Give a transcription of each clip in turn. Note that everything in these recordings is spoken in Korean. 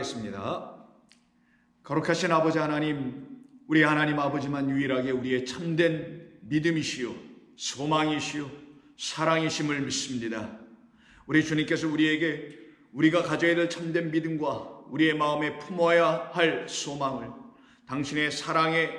기도하겠습니다. 거룩하신 아버지 하나님, 우리 하나님 아버지만 유일하게 우리의 참된 믿음이시요 소망이시요 사랑이심을 믿습니다. 우리 주님께서 우리에게 우리가 가져야 될 참된 믿음과 우리의 마음에 품어야 할 소망을 당신의 사랑의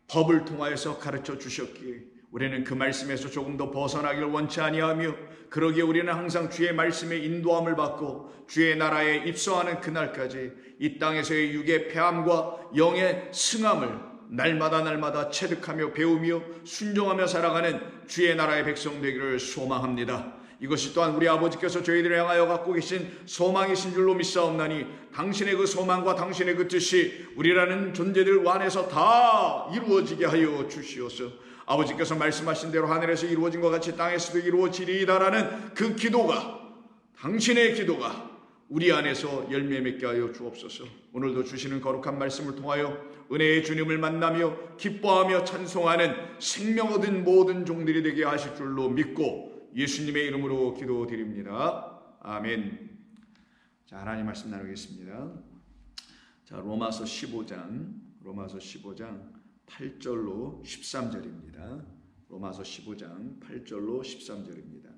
법을 통하여서 가르쳐 주셨기에 우리는 그 말씀에서 조금 더 벗어나기를 원치 아니하며, 그러기에 우리는 항상 주의 말씀에 인도함을 받고 주의 나라에 입성하는 그날까지 이 땅에서의 육의 패함과 영의 승함을 날마다 체득하며 배우며 순종하며 살아가는 주의 나라의 백성 되기를 소망합니다. 이것이 또한 우리 아버지께서 저희들을 향하여 갖고 계신 소망이신 줄로 믿사옵나니, 당신의 그 소망과 당신의 그 뜻이 우리라는 존재들 안에서 다 이루어지게 하여 주시옵소서. 아버지께서 말씀하신 대로 하늘에서 이루어진 것 같이 땅에서도 이루어지리이다라는 그 기도가, 당신의 기도가 우리 안에서 열매 맺게 하여 주옵소서. 오늘도 주시는 거룩한 말씀을 통하여 은혜의 주님을 만나며 기뻐하며 찬송하는 생명 얻은 모든 종들이 되게 하실 줄로 믿고 예수님의 이름으로 기도드립니다. 아멘. 자, 하나님 말씀 나누겠습니다. 자, 로마서 15장 8절로 13절입니다. 로마서 15장 8절로 13절입니다.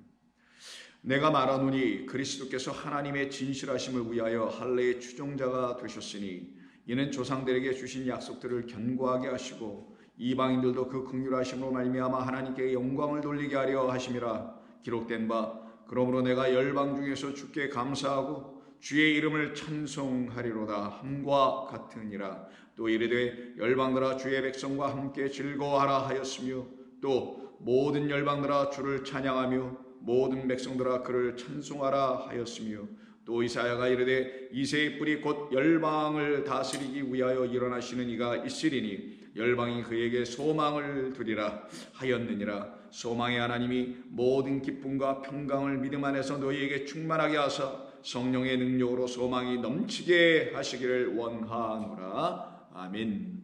내가 말하노니 그리스도께서 하나님의 진실하심을 위하여 할례의 추종자가 되셨으니, 이는 조상들에게 주신 약속들을 견고하게 하시고 이방인들도 그 긍휼하심으로 말미암아 하나님께 영광을 돌리게 하려 하심이라 기록된 바, 그러므로 내가 열방 중에서 주께 감사하고 주의 이름을 찬송하리로다 함과 같으니라. 또 이르되 열방들아 주의 백성과 함께 즐거워하라 하였으며, 또 모든 열방들아 주를 찬양하며 모든 백성들아 그를 찬송하라 하였으며, 또 이사야가 이르되 이새의 뿔이 곧 열방을 다스리기 위하여 일어나시는 이가 있으리니 열방이 그에게 소망을 두리라 하였느니라. 소망의 하나님이 모든 기쁨과 평강을 믿음 안에서 너희에게 충만하게 하사 성령의 능력으로 소망이 넘치게 하시기를 원하노라. 아멘.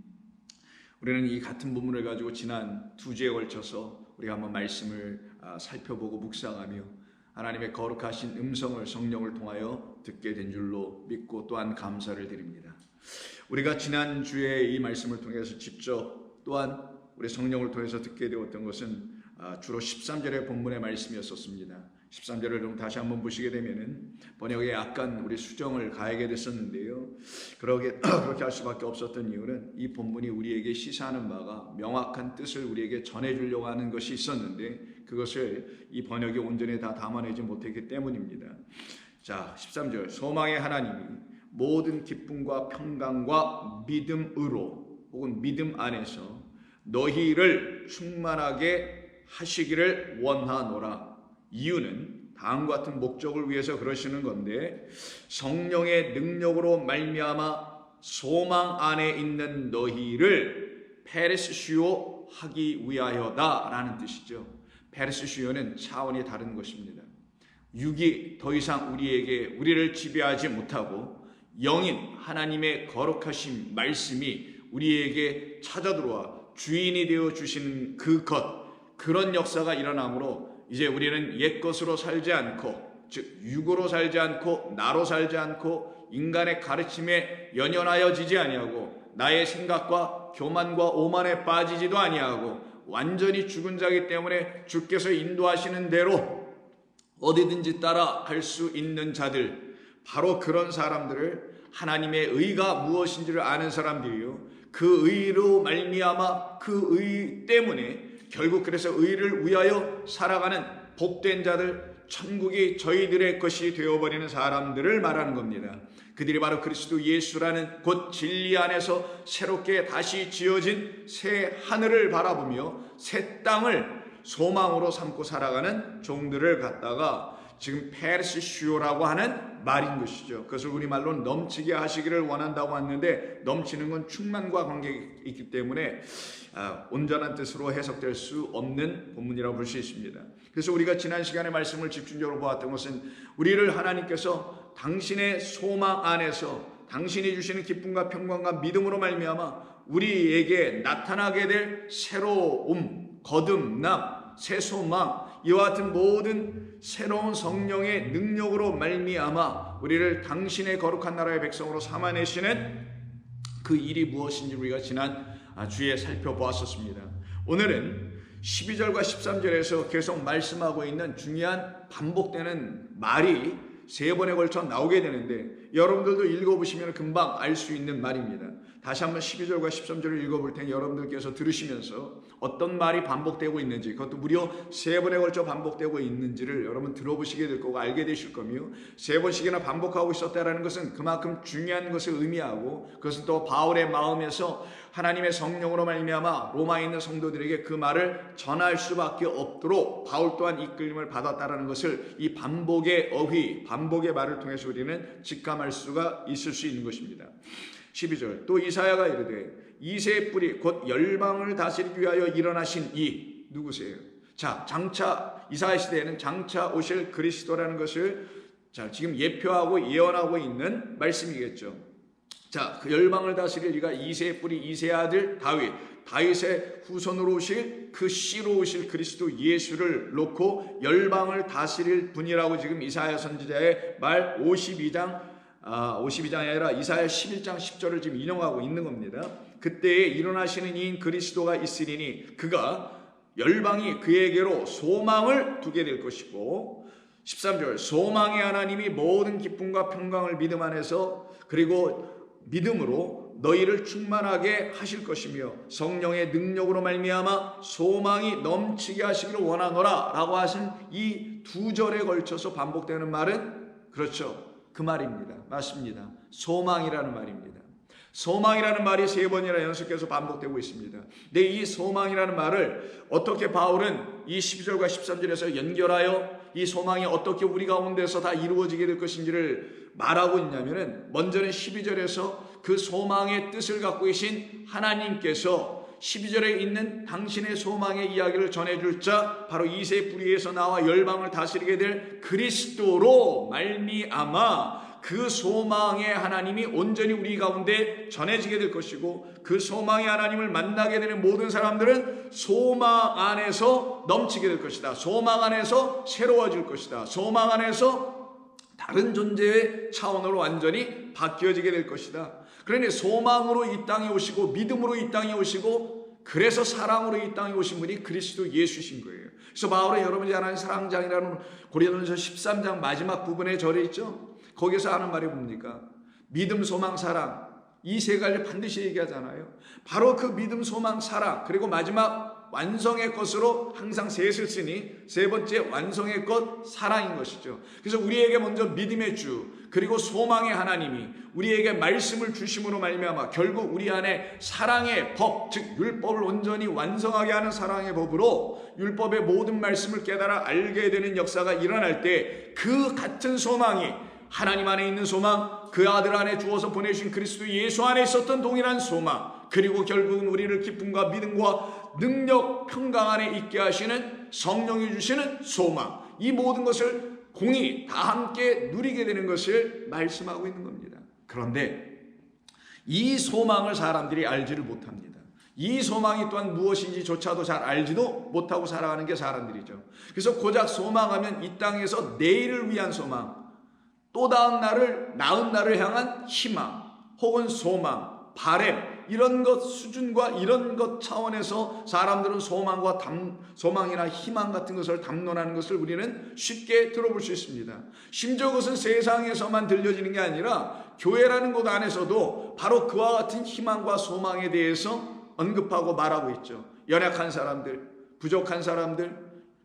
우리는 이 같은 본문을 가지고 지난 두 주에 걸쳐서 우리가 한번 말씀을 살펴보고 묵상하며 하나님의 거룩하신 음성을 성령을 통하여 듣게 된 줄로 믿고 또한 감사를 드립니다. 우리가 지난 주에 이 말씀을 통해서 직접 또한 우리 성령을 통해서 듣게 되었던 것은 주로 13절의 본문의 말씀이었었습니다. 13절을 좀 다시 한번 보시게 되면은 번역에 약간 우리 수정을 가하게 됐었는데요. 그렇게 할 수밖에 없었던 이유는 이 본문이 우리에게 시사하는 바가 명확한 뜻을 우리에게 전해주려고 하는 것이 있었는데 그것을 이 번역이 온전히 다 담아내지 못했기 때문입니다. 자, 13절 소망의 하나님이 모든 기쁨과 평강과 믿음으로 혹은 믿음 안에서 너희를 충만하게 하시기를 원하노라. 이유는 다음과 같은 목적을 위해서 그러시는 건데, 성령의 능력으로 말미암아 소망 안에 있는 너희를 페르시오 하기 위하여다라는 뜻이죠. 페르시오는 차원이 다른 것입니다. 육이 더 이상 우리를 지배하지 못하고 영인 하나님의 거룩하신 말씀이 우리에게 찾아 들어와 주인이 되어 주시는 그런 역사가 일어나므로 이제 우리는 옛것으로 살지 않고, 즉 육으로 살지 않고 나로 살지 않고 인간의 가르침에 연연하여지지 아니하고 나의 생각과 교만과 오만에 빠지지도 아니하고 완전히 죽은 자이기 때문에 주께서 인도하시는 대로 어디든지 따라갈 수 있는 자들, 바로 그런 사람들을 하나님의 의가 무엇인지를 아는 사람들이요, 그 의로 말미암아 그 의 때문에 결국 그래서 의를 위하여 살아가는 복된 자들, 천국이 저희들의 것이 되어버리는 사람들을 말하는 겁니다. 그들이 바로 그리스도 예수라는 곧 진리 안에서 새롭게 다시 지어진 새 하늘을 바라보며 새 땅을 소망으로 삼고 살아가는 종들을 갖다가 지금 페르시오라고 하는 말인 것이죠. 그것을 우리말로 넘치게 하시기를 원한다고 했는데, 넘치는 건 충만과 관계있기 때문에 온전한 뜻으로 해석될 수 없는 본문이라고 볼 수 있습니다. 그래서 우리가 지난 시간에 말씀을 집중적으로 보았던 것은 우리를 하나님께서 당신의 소망 안에서 당신이 주시는 기쁨과 평강과 믿음으로 말미암아 우리에게 나타나게 될 새로움, 거듭남, 새 소망, 이와 같은 모든 새로운 성령의 능력으로 말미암아 우리를 당신의 거룩한 나라의 백성으로 삼아내시는 그 일이 무엇인지 우리가 지난 주에 살펴보았었습니다. 오늘은 12절과 13절에서 계속 말씀하고 있는 중요한 반복되는 말이 세 번에 걸쳐 나오게 되는데, 여러분들도 읽어보시면 금방 알 수 있는 말입니다. 다시 한번 12절과 13절을 읽어볼 테니 여러분들께서 들으시면서 어떤 말이 반복되고 있는지, 그것도 무려 세 번에 걸쳐 반복되고 있는지를 여러분 들어보시게 될 거고 알게 되실 거며, 세 번씩이나 반복하고 있었다라는 것은 그만큼 중요한 것을 의미하고, 그것은 또 바울의 마음에서 하나님의 성령으로 말미암아 로마에 있는 성도들에게 그 말을 전할 수밖에 없도록 바울 또한 이끌림을 받았다라는 것을 이 반복의 어휘, 반복의 말을 통해서 우리는 직감할 수가 있을 수 있는 것입니다. 12절, 또 이사야가 이르되 이새의 뿌리 곧 열방을 다스리기 위하여 일어나신 이 누구세요? 자, 장차 이사야 시대에는 장차 오실 그리스도라는 것을 지금 예표하고 예언하고 있는 말씀이겠죠. 자, 그 열방을 다스릴 이가 이새의 뿌리 이새의 아들 다윗의 후손으로 오실 그 씨로 오실 그리스도 예수를 놓고 열방을 다스릴 분이라고 지금 이사야 선지자의 말 52장이 아니라 이사야 11장 10절을 지금 인용하고 있는 겁니다. 그때에 일어나시는 이인 그리스도가 있으리니 그가 열방이 그에게로 소망을 두게 될 것이고, 13절, 소망의 하나님이 모든 기쁨과 평강을 믿음 안에서 그리고 믿음으로 너희를 충만하게 하실 것이며 성령의 능력으로 말미암아 소망이 넘치게 하시기를 원하노라 라고 하신 이 두 절에 걸쳐서 반복되는 말은, 그렇죠, 그 말입니다. 맞습니다. 소망이라는 말입니다. 소망이라는 말이 세 번이나 연속해서 반복되고 있습니다. 근데 이 소망이라는 말을 어떻게 바울은 이 12절과 13절에서 연결하여 이 소망이 어떻게 우리 가운데서 다 이루어지게 될 것인지를 말하고 있냐면은, 먼저는 12절에서 그 소망의 뜻을 갖고 계신 하나님께서 12절에 있는 당신의 소망의 이야기를 전해줄 자, 바로 이새의 뿌리에서 나와 열방을 다스리게 될 그리스도로 말미암아 그 소망의 하나님이 온전히 우리 가운데 전해지게 될 것이고, 그 소망의 하나님을 만나게 되는 모든 사람들은 소망 안에서 넘치게 될 것이다. 소망 안에서 새로워질 것이다. 소망 안에서 다른 존재의 차원으로 완전히 바뀌어지게 될 것이다. 그러니 소망으로 이 땅에 오시고 믿음으로 이 땅에 오시고 그래서 사랑으로 이 땅에 오신 분이 그리스도 예수신 거예요. 그래서 바울은 여러분이 잘 아는 사랑장이라는 고린도전서 13장 마지막 부분에 절에 있죠. 거기서 하는 말이 뭡니까? 믿음, 소망, 사랑, 이 세 가지를 반드시 얘기하잖아요. 바로 그 믿음, 소망, 사랑, 그리고 마지막 완성의 것으로 항상 셋을 쓰니 세 번째 완성의 것 사랑인 것이죠. 그래서 우리에게 먼저 믿음의 주, 그리고 소망의 하나님이 우리에게 말씀을 주심으로 말미암아 결국 우리 안에 사랑의 법, 즉 율법을 온전히 완성하게 하는 사랑의 법으로 율법의 모든 말씀을 깨달아 알게 되는 역사가 일어날 때 그 같은 소망이 하나님 안에 있는 소망, 그 아들 안에 주어서 보내주신 그리스도 예수 안에 있었던 동일한 소망, 그리고 결국은 우리를 기쁨과 믿음과 능력, 평강 안에 있게 하시는 성령이 주시는 소망, 이 모든 것을 공히 다 함께 누리게 되는 것을 말씀하고 있는 겁니다. 그런데 이 소망을 사람들이 알지를 못합니다. 이 소망이 또한 무엇인지조차도 잘 알지도 못하고 살아가는 게 사람들이죠. 그래서 고작 소망하면 이 땅에서 내일을 위한 소망, 또 다음 날을, 나은 날을 향한 희망, 혹은 소망, 바램, 이런 것 수준과 이런 것 차원에서 사람들은 소망이나 희망 같은 것을 담론하는 것을 우리는 쉽게 들어볼 수 있습니다. 심지어 그것은 세상에서만 들려지는 게 아니라 교회라는 곳 안에서도 바로 그와 같은 희망과 소망에 대해서 언급하고 말하고 있죠. 연약한 사람들, 부족한 사람들,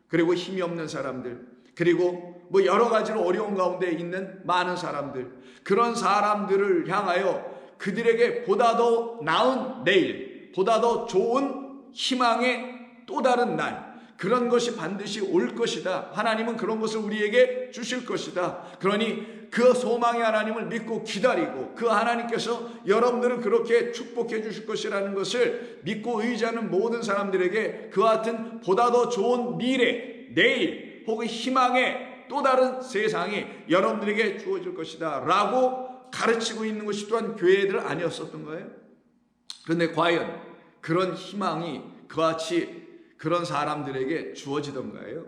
그리고 힘이 없는 사람들, 그리고 여러 가지로 어려운 가운데 있는 많은 사람들, 그런 사람들을 향하여 그들에게 보다 더 나은 내일, 보다 더 좋은 희망의 또 다른 날, 그런 것이 반드시 올 것이다. 하나님은 그런 것을 우리에게 주실 것이다. 그러니 그 소망의 하나님을 믿고 기다리고 그 하나님께서 여러분들을 그렇게 축복해 주실 것이라는 것을 믿고 의지하는 모든 사람들에게 그와 같은 보다 더 좋은 미래, 내일, 혹은 희망의 또 다른 세상이 여러분들에게 주어질 것이다 라고 가르치고 있는 것이 또한 교회들 아니었었던 거예요. 그런데 과연 그런 희망이 그와 같이 그런 사람들에게 주어지던가요?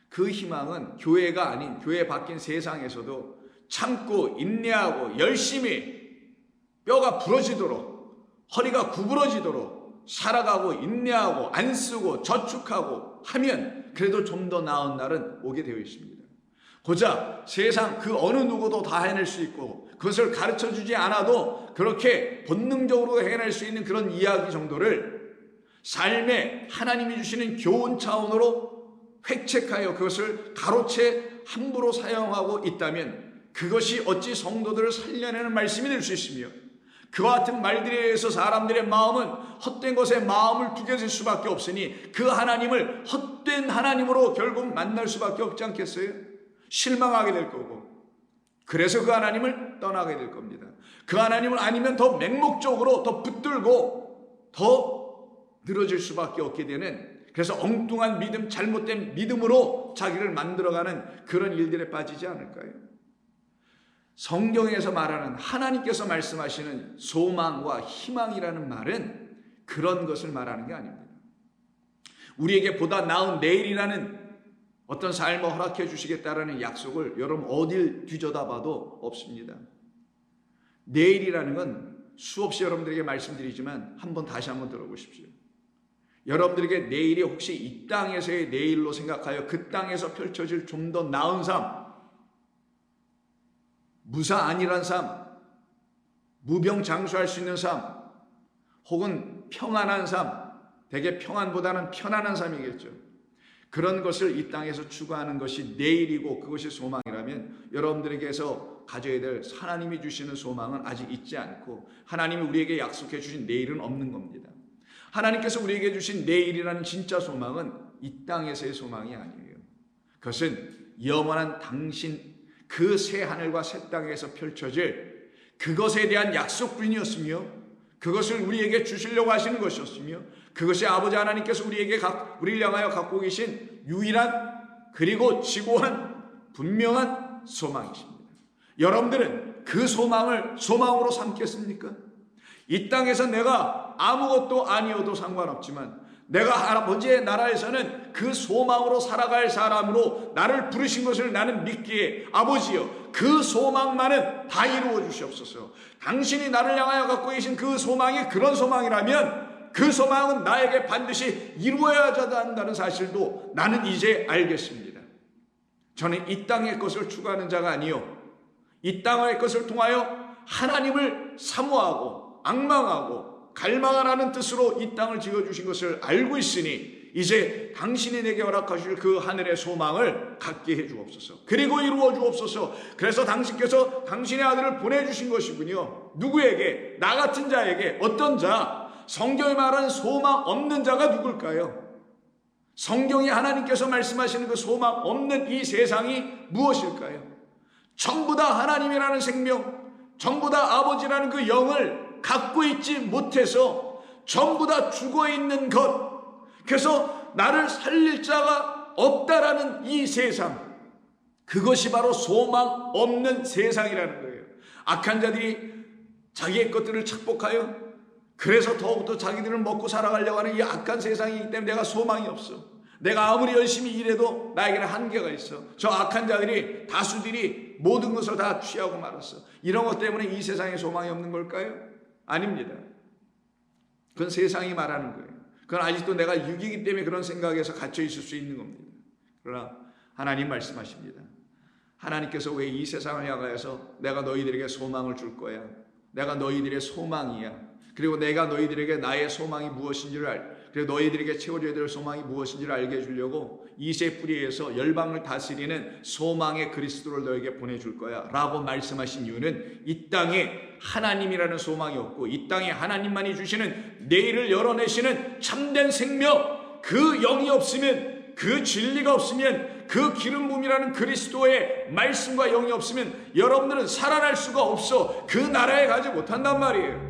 그 희망은 교회가 아닌 교회 바뀐 세상에서도 참고 인내하고 열심히 뼈가 부러지도록 허리가 구부러지도록 살아가고 인내하고 안 쓰고 저축하고 하면 그래도 좀 더 나은 날은 오게 되어 있습니다. 고작 세상 그 어느 누구도 다 해낼 수 있고 그것을 가르쳐주지 않아도 그렇게 본능적으로 해낼 수 있는 그런 이야기 정도를 삶에 하나님이 주시는 교훈 차원으로 획책하여 그것을 가로채 함부로 사용하고 있다면 그것이 어찌 성도들을 살려내는 말씀이 될 수 있으며 그와 같은 말들에 의해서 사람들의 마음은 헛된 것에 마음을 두게 될 수밖에 없으니 그 하나님을 헛된 하나님으로 결국 만날 수밖에 없지 않겠어요? 실망하게 될 거고 그래서 그 하나님을 떠나게 될 겁니다. 그 하나님을 아니면 더 맹목적으로 더 붙들고 더 늘어질 수밖에 없게 되는 그래서 엉뚱한 믿음, 잘못된 믿음으로 자기를 만들어가는 그런 일들에 빠지지 않을까요? 성경에서 말하는 하나님께서 말씀하시는 소망과 희망이라는 말은 그런 것을 말하는 게 아닙니다. 우리에게 보다 나은 내일이라는 어떤 삶을 허락해 주시겠다라는 약속을 여러분 어딜 뒤져다봐도 없습니다. 내일이라는 건 수없이 여러분들에게 말씀드리지만 다시 한번 들어보십시오. 여러분들에게 내일이 혹시 이 땅에서의 내일로 생각하여 그 땅에서 펼쳐질 좀 더 나은 삶, 무사 안일한 삶, 무병장수할 수 있는 삶, 혹은 평안한 삶, 대개 평안보다는 편안한 삶이겠죠. 그런 것을 이 땅에서 추구하는 것이 내일이고 그것이 소망이라면 여러분들에게서 가져야 될 하나님이 주시는 소망은 아직 있지 않고 하나님이 우리에게 약속해 주신 내일은 없는 겁니다. 하나님께서 우리에게 주신 내일이라는 진짜 소망은 이 땅에서의 소망이 아니에요. 그것은 영원한 당신 그 새 하늘과 새 땅에서 펼쳐질 그것에 대한 약속뿐이었으며 그것을 우리에게 주시려고 하시는 것이었으며 그것이 아버지 하나님께서 우리를 향하여 갖고 계신 유일한 그리고 지고한 분명한 소망이십니다. 여러분들은 그 소망을 소망으로 삼겠습니까? 이 땅에서 내가 아무것도 아니어도 상관없지만 내가 아버지의 나라에서는 그 소망으로 살아갈 사람으로 나를 부르신 것을 나는 믿기에 아버지여 그 소망만은 다 이루어 주시옵소서. 당신이 나를 향하여 갖고 계신 그 소망이 그런 소망이라면 그 소망은 나에게 반드시 이루어야 한다는 사실도 나는 이제 알겠습니다. 저는 이 땅의 것을 추구하는 자가 아니요 이 땅의 것을 통하여 하나님을 사모하고 앙망하고 갈망하라는 뜻으로 이 땅을 지어주신 것을 알고 있으니 이제 당신이 내게 허락하실 그 하늘의 소망을 갖게 해주옵소서. 그리고 이루어 주옵소서. 그래서 당신께서 당신의 아들을 보내주신 것이군요. 누구에게? 나 같은 자에게. 어떤 자? 성경이 말하는 소망 없는 자가 누굴까요? 성경이 하나님께서 말씀하시는 그 소망 없는 이 세상이 무엇일까요? 전부 다 하나님이라는 생명, 전부 다 아버지라는 그 영을 갖고 있지 못해서 전부 다 죽어있는 것, 그래서 나를 살릴 자가 없다라는 이 세상, 그것이 바로 소망 없는 세상이라는 거예요. 악한 자들이 자기의 것들을 착복하여 그래서 더욱더 자기들을 먹고 살아가려고 하는 이 악한 세상이기 때문에 내가 소망이 없어. 내가 아무리 열심히 일해도 나에게는 한계가 있어. 저 악한 자들이 다수들이 모든 것을 다 취하고 말았어. 이런 것 때문에 이 세상에 소망이 없는 걸까요? 아닙니다. 그건 세상이 말하는 거예요. 그건 아직도 내가 육이기 때문에 그런 생각에서 갇혀 있을 수 있는 겁니다. 그러나 하나님 말씀하십니다. 하나님께서 왜 이 세상을 향하여서 내가 너희들에게 소망을 줄 거야. 내가 너희들의 소망이야. 그리고 내가 너희들에게 나의 소망이 무엇인지를 그리고 너희들에게 채워줘야 될 소망이 무엇인지를 알게 해주려고 이세 뿌리에서 열방을 다스리는 소망의 그리스도를 너에게 보내줄 거야 라고 말씀하신 이유는 이 땅에 하나님이라는 소망이 없고 이 땅에 하나님만이 주시는 내일을 열어내시는 참된 생명, 그 영이 없으면, 그 진리가 없으면, 그 기름 부음이라는 그리스도의 말씀과 영이 없으면 여러분들은 살아날 수가 없어. 그 나라에 가지 못한단 말이에요.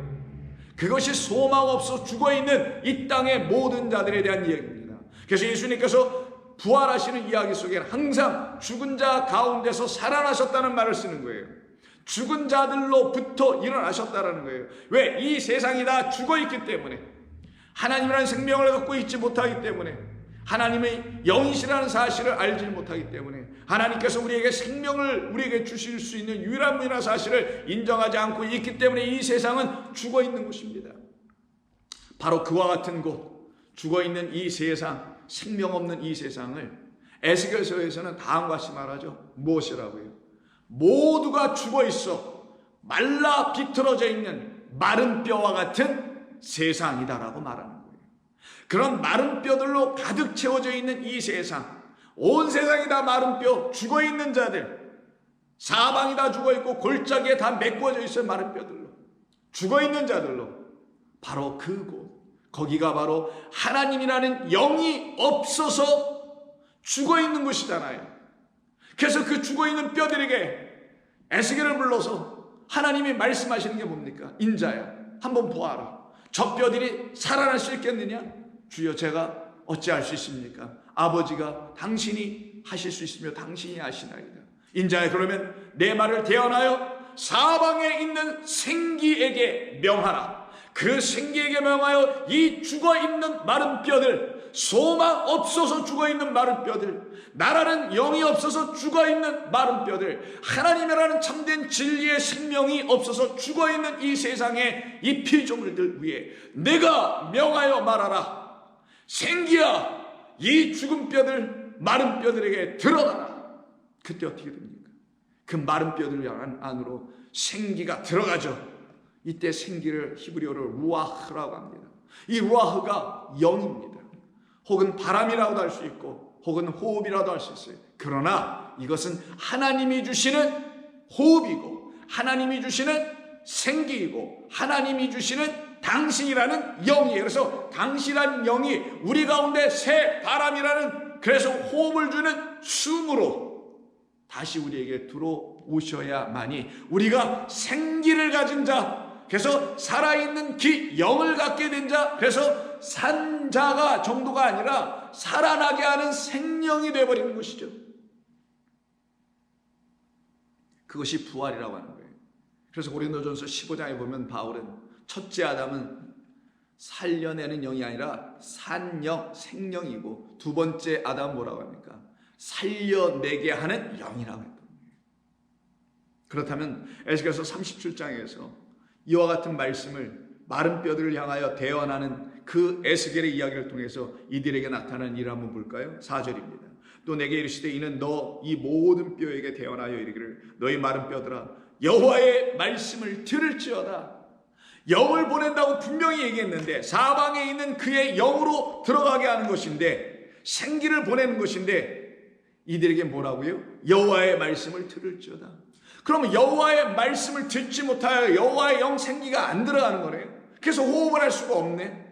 그것이 소망 없어 죽어있는 이 땅의 모든 자들에 대한 이야기입니다. 그래서 예수님께서 부활하시는 이야기 속에는 항상 죽은 자 가운데서 살아나셨다는 말을 쓰는 거예요. 죽은 자들로부터 일어나셨다는 거예요. 왜? 이 세상이 다 죽어있기 때문에 하나님이라는 생명을 갖고 있지 못하기 때문에, 하나님의 영이시라는 사실을 알지 못하기 때문에, 하나님께서 우리에게 생명을 우리에게 주실 수 있는 유일한 분이라는 사실을 인정하지 않고 있기 때문에 이 세상은 죽어 있는 곳입니다. 바로 그와 같은 곳, 죽어 있는 이 세상, 생명 없는 이 세상을 에스겔서에서는 다음과 같이 말하죠. 무엇이라고요? 모두가 죽어 있어 말라 비틀어져 있는 마른 뼈와 같은 세상이다라고 말하는 거예요. 그런 마른 뼈들로 가득 채워져 있는 이 세상, 온 세상이 다 마른 뼈, 죽어 있는 자들, 사방이 다 죽어 있고 골짜기에 다 메꿔져 있어요. 마른 뼈들로, 죽어 있는 자들로. 바로 그곳, 거기가 바로 하나님이라는 영이 없어서 죽어 있는 곳이잖아요. 그래서 그 죽어 있는 뼈들에게 에스겔을 불러서 하나님이 말씀하시는 게 뭡니까? 인자야, 한번 보아라. 저 뼈들이 살아날 수 있겠느냐? 주여, 제가 어찌할 수 있습니까? 아버지가 당신이 하실 수 있으며 당신이 하시나이다. 인자야, 그러면 내 말을 대언하여 사방에 있는 생기에게 명하라. 그 생기에게 명하여 이 죽어있는 마른 뼈들, 소망 없어서 죽어있는 마른 뼈들, 나라는 영이 없어서 죽어있는 마른 뼈들, 하나님이라는 참된 진리의 생명이 없어서 죽어있는 이 세상의 이 피조물들 위에 내가 명하여 말하라. 생기야, 이 죽은 뼈들, 마른 뼈들에게 들어가라. 그때 어떻게 됩니까? 그 마른 뼈들 안으로 생기가 들어가죠. 이때 생기를 히브리어로 루아흐라고 합니다. 이 루아흐가 영입니다. 혹은 바람이라고도 할 수 있고 혹은 호흡이라도 할 수 있어요. 그러나 이것은 하나님이 주시는 호흡이고 하나님이 주시는 생기이고 하나님이 주시는 당신이라는 영이에요. 그래서 당신이라는 영이 우리 가운데 새 바람이라는, 그래서 호흡을 주는 숨으로 다시 우리에게 들어오셔야만이 우리가 생기를 가진 자, 그래서 살아있는 영을 갖게 된 자, 그래서 산 자가 정도가 아니라 살아나게 하는 생명이 되어버리는 것이죠. 그것이 부활이라고 하는 거예요. 그래서 고린도전서 15장에 보면 바울은 첫째 아담은 살려내는 영이 아니라 산영, 생명이고, 두 번째 아담은 뭐라고 합니까? 살려내게 하는 영이라고 했던 거예요. 그렇다면 에스겔서 37장에서 이와 같은 말씀을 마른 뼈들을 향하여 대언하는 그 에스겔의 이야기를 통해서 이들에게 나타나는 일을 한번 볼까요? 4절입니다. 또 내게 이르시되 이는 너 이 모든 뼈에게 대언하여 이르기를 너희 마른 뼈들아 여호와의 말씀을 들을지어다. 영을 보낸다고 분명히 얘기했는데 사방에 있는 그의 영으로 들어가게 하는 것인데, 생기를 보내는 것인데, 이들에게 뭐라고요? 여호와의 말씀을 들을지어다. 그러면 여호와의 말씀을 듣지 못하여 여호와의 영, 생기가 안 들어가는 거네요. 그래서 호흡을 할 수가 없네.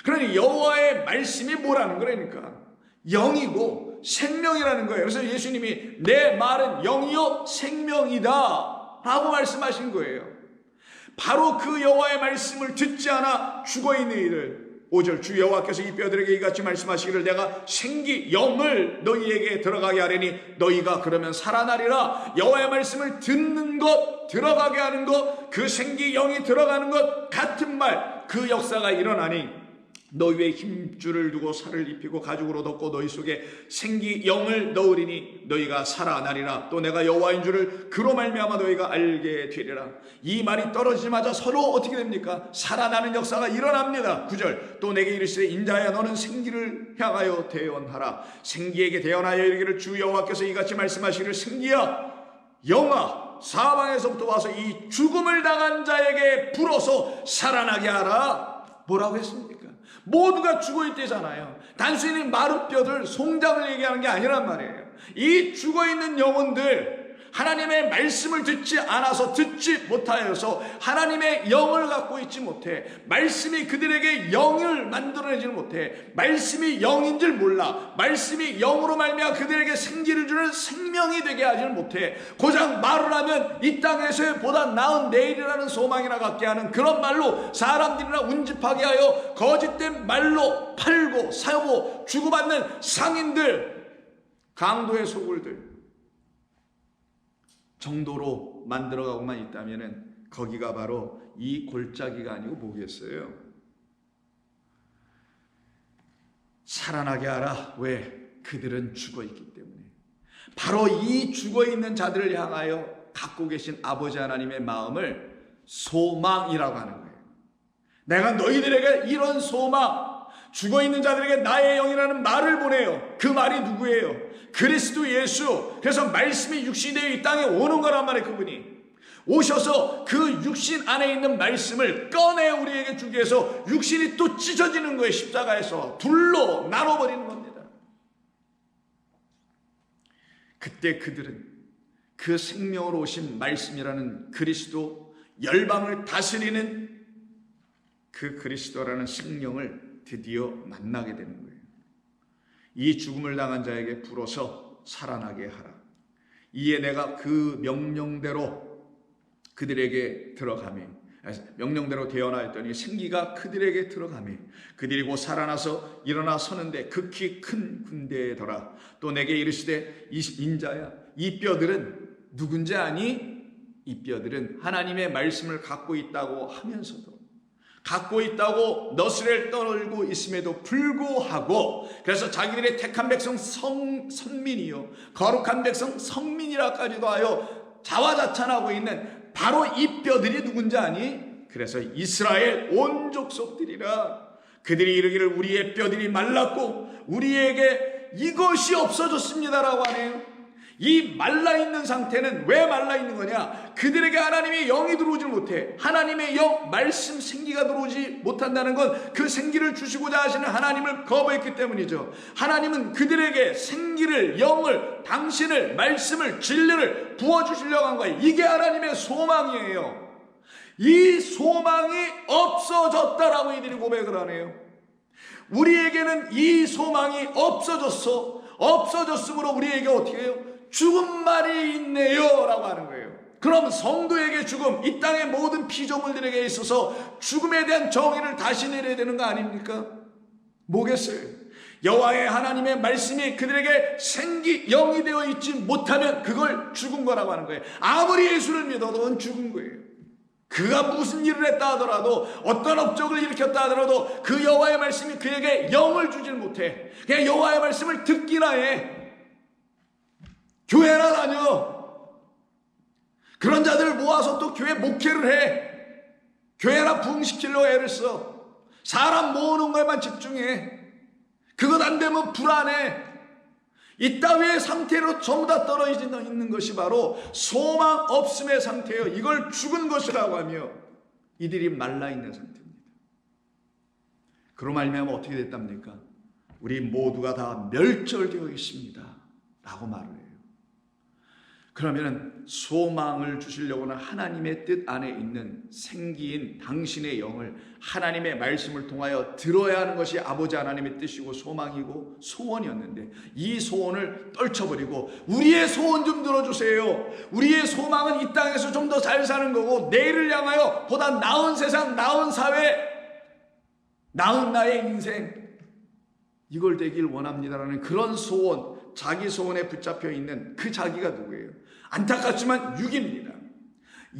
그러니 여호와의 말씀이 뭐라는 거라니까? 영이고 생명이라는 거예요. 그래서 예수님이 내 말은 영이요 생명이다 라고 말씀하신 거예요. 바로 그 여호와의 말씀을 듣지 않아 죽어있는 이들, 5절 주 여호와께서 이 뼈들에게 이같이 말씀하시기를 내가 생기 영을 너희에게 들어가게 하려니 너희가 그러면 살아나리라. 여호와의 말씀을 듣는 것, 들어가게 하는 것, 그 생기 영이 들어가는 것 같은 말, 그 역사가 일어나니 너희 위에 힘줄을 두고 살을 입히고 가죽으로 덮고 너희 속에 생기 영을 넣으리니 너희가 살아나리라. 또 내가 여호와인 줄을 그로 말미암아 너희가 알게 되리라. 이 말이 떨어지자마자 서로 어떻게 됩니까? 살아나는 역사가 일어납니다. 9절 또 내게 이르시되 인자야 너는 생기를 향하여 대언하라. 생기에게 대언하여 이르기를 주 여호와께서 이같이 말씀하시기를 생기야 영아 사방에서부터 와서 이 죽음을 당한 자에게 불어서 살아나게 하라. 뭐라고 했습니까? 모두가 죽어있대잖아요. 단순히 마른 뼈들, 송장을 얘기하는 게 아니란 말이에요. 이 죽어있는 영혼들, 하나님의 말씀을 듣지 않아서, 듣지 못하여서 하나님의 영을 갖고 있지 못해, 말씀이 그들에게 영을 만들어내지 못해, 말씀이 영인 줄 몰라, 말씀이 영으로 말미암아 그들에게 생기를 주는 생명이 되게 하지는 못해, 고작 말을 하면 이 땅에서의 보다 나은 내일이라는 소망이나 갖게 하는 그런 말로 사람들이나 운집하게 하여 거짓된 말로 팔고 사고 주고받는 상인들, 강도의 소굴들 정도로 만들어가고만 있다면 거기가 바로 이 골짜기가 아니고 뭐겠어요? 살아나게 하라. 왜? 그들은 죽어있기 때문에. 바로 이 죽어있는 자들을 향하여 갖고 계신 아버지 하나님의 마음을 소망이라고 하는 거예요. 내가 너희들에게 이런 소망, 죽어있는 자들에게 나의 영이라는 말을 보내요. 그 말이 누구예요? 그리스도 예수. 그래서 말씀이 육신되어 이 땅에 오는 거란 말이에요. 그분이 오셔서 그 육신 안에 있는 말씀을 꺼내 우리에게 주기 위해서 육신이 또 찢어지는 거예요. 십자가에서 둘로 나눠버리는 겁니다. 그때 그들은 그 생명으로 오신 말씀이라는 그리스도, 열방을 다스리는 그 그리스도라는 생명을 드디어 만나게 되는 거예요. 이 죽음을 당한 자에게 불어서 살아나게 하라. 이에 내가 그 명령대로 그들에게 들어가매, 명령대로 되어나였더니 생기가 그들에게 들어가매 그들이 곧 살아나서 일어나 서는데 극히 큰 군대더라. 또 내게 이르시되 인자야, 이 뼈들은 누군지 아니? 이 뼈들은 하나님의 말씀을 갖고 있다고 하면서도, 갖고 있다고 너스레를 떨고 있음에도 불구하고, 그래서 자기들의 택한 백성 선민이요 거룩한 백성 성민이라까지도 하여 자화자찬하고 있는 바로 이 뼈들이 누군지 아니? 그래서 이스라엘 온 족속들이라. 그들이 이르기를 우리의 뼈들이 말랐고 우리에게 이것이 없어졌습니다라고 하네요. 이 말라있는 상태는 왜 말라있는 거냐? 그들에게 하나님의 영이 들어오지 못해. 하나님의 영, 말씀, 생기가 들어오지 못한다는 건 그 생기를 주시고자 하시는 하나님을 거부했기 때문이죠. 하나님은 그들에게 생기를, 영을, 당신을, 말씀을, 진리를 부어주시려고 한 거예요. 이게 하나님의 소망이에요. 이 소망이 없어졌다라고 이들이 고백을 하네요. 우리에게는 이 소망이 없어졌으므로 우리에게 어떻게 해요? 죽음말이 있네요 라고 하는 거예요. 그럼 성도에게 죽음, 이 땅의 모든 피조물들에게 있어서 죽음에 대한 정의를 다시 내려야 되는 거 아닙니까? 뭐겠어요? 여호와의 하나님의 말씀이 그들에게 생기, 영이 되어 있지 못하면 그걸 죽은 거라고 하는 거예요. 아무리 예수를 믿어도 그건 죽은 거예요. 그가 무슨 일을 했다 하더라도, 어떤 업적을 일으켰다 하더라도 그 여호와의 말씀이 그에게 영을 주질 못해. 그냥 여호와의 말씀을 듣기나 해. 교회나 다녀. 그런 자들을 모아서 또 교회 목회를 해. 교회나 부흥시키려고 애를 써. 사람 모으는 것에만 집중해. 그것 안 되면 불안해. 이따위의 상태로 전부 다 떨어져 있는 것이 바로 소망 없음의 상태예요. 이걸 죽은 것이라고 하며 이들이 말라있는 상태입니다. 그로 말미암아 어떻게 됐답니까? 우리 모두가 다 멸절되어 있습니다 라고 말을 해요. 그러면 소망을 주시려고는 하나님의 뜻 안에 있는 생기인 당신의 영을 하나님의 말씀을 통하여 들어야 하는 것이 아버지 하나님의 뜻이고 소망이고 소원이었는데, 이 소원을 떨쳐버리고 우리의 소원 좀 들어주세요. 우리의 소망은 이 땅에서 좀 더 잘 사는 거고 내일을 향하여 보다 나은 세상, 나은 사회, 나은 나의 인생, 이걸 되길 원합니다라는 그런 소원, 자기 소원에 붙잡혀 있는 그 자기가 누구예요? 안타깝지만 육입니다.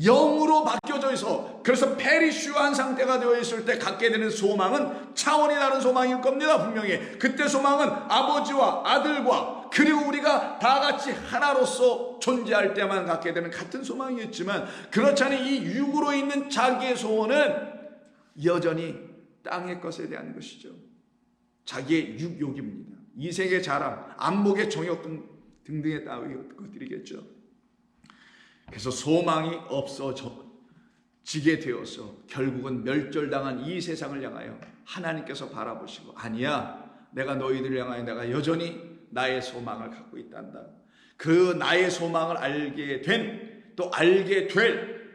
영으로 바뀌어져 있어. 그래서 페리슈한 상태가 되어 있을 때 갖게 되는 소망은 차원이 다른 소망일 겁니다. 분명히 그때 소망은 아버지와 아들과 그리고 우리가 다 같이 하나로서 존재할 때만 갖게 되는 같은 소망이었지만, 그렇지 않은 이 육으로 있는 자기의 소원은 여전히 땅의 것에 대한 것이죠. 자기의 육욕입니다. 이색의 자랑, 안목의 정욕 등등의 따위 것들이겠죠. 그래서 소망이 없어지게 되어서 결국은 멸절당한 이 세상을 향하여 하나님께서 바라보시고, 아니야, 내가 너희들을 향하여 내가 여전히 나의 소망을 갖고 있단다. 그 나의 소망을 알게 될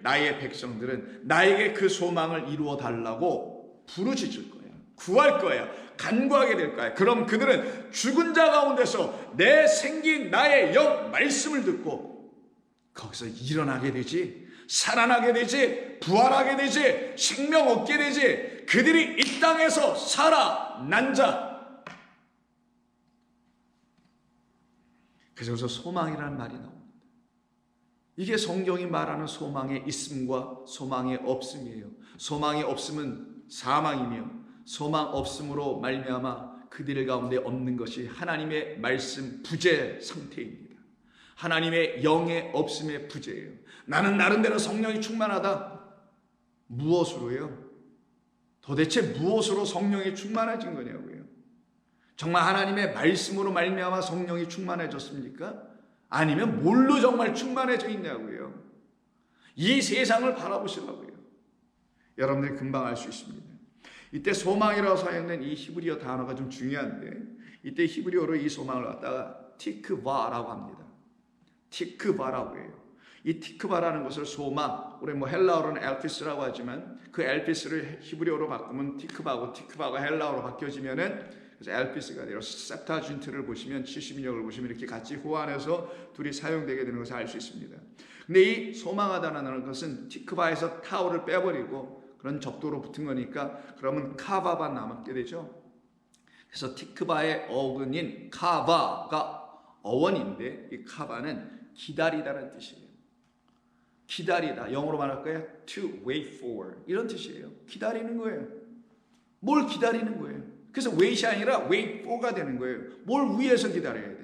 나의 백성들은 나에게 그 소망을 이루어 달라고 부르짖을 거야. 구할 거야. 간구하게 될 거야. 그럼 그들은 죽은 자 가운데서 내 생긴 나의 영 말씀을 듣고 거기서 일어나게 되지, 살아나게 되지, 부활하게 되지, 생명 얻게 되지. 그들이 이 땅에서 살아난 자. 그래서 소망이라는 말이 나옵니다. 이게 성경이 말하는 소망의 있음과 소망의 없음이에요. 소망이 없음은 사망이며 소망 없음으로 말미암아 그들 가운데 없는 것이 하나님의 말씀 부재 상태입니다. 하나님의 영의 없음의 부재예요. 나는 나름대로 성령이 충만하다. 무엇으로요? 도대체 무엇으로 성령이 충만해진 거냐고요? 정말 하나님의 말씀으로 말미암아 성령이 충만해졌습니까? 아니면 뭘로 정말 충만해져 있냐고요? 이 세상을 바라보시라고요. 여러분들이 금방 알 수 있습니다. 이때 소망이라고 사용된 이 히브리어 단어가 좀 중요한데, 이때 히브리어로 이 소망을 갖다가 티크바라고 합니다. 티크바라고 해요. 이 티크바라는 것을 소망, 우리 헬라어로는 엘피스라고 하지만 그 엘피스를 히브리어로 바꾸면 티크바고, 티크바가 헬라어로 바뀌어지면은 그래서 엘피스가 돼요. septuagint를 보시면 70인역을 보시면 이렇게 같이 호환해서 둘이 사용되게 되는 것을 알 수 있습니다. 근데 이 소망하다는 것은 티크바에서 타오를 빼버리고 그런 적도로 붙은 거니까 그러면 카바만 남게 되죠. 그래서 티크바의 어근인 카바가 어원인데 이 카바는 기다리다는 뜻이에요. 기다리다. 영어로 말할 거예요. To wait for. 이런 뜻이에요. 기다리는 거예요. 뭘 기다리는 거예요. 그래서 wait이 아니라 wait for가 되는 거예요. 뭘 위해서 기다려야 돼.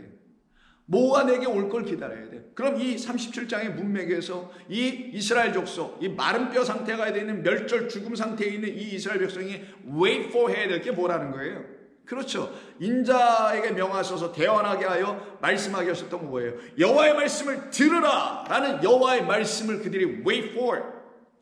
뭐가 내게 올 걸 기다려야 돼. 그럼 이 37장의 문맥에서 이 이스라엘 족속, 이 마른 뼈 상태가 되는 멸절 죽음 상태에 있는 이 이스라엘 백성이 wait for 해야 될 게 뭐라는 거예요. 그렇죠. 인자에게 명하셔서 대언하게 하여 말씀하게 하셨던 건 뭐예요? 여호와의 말씀을 들으라 라는 여호와의 말씀을 그들이 wait for,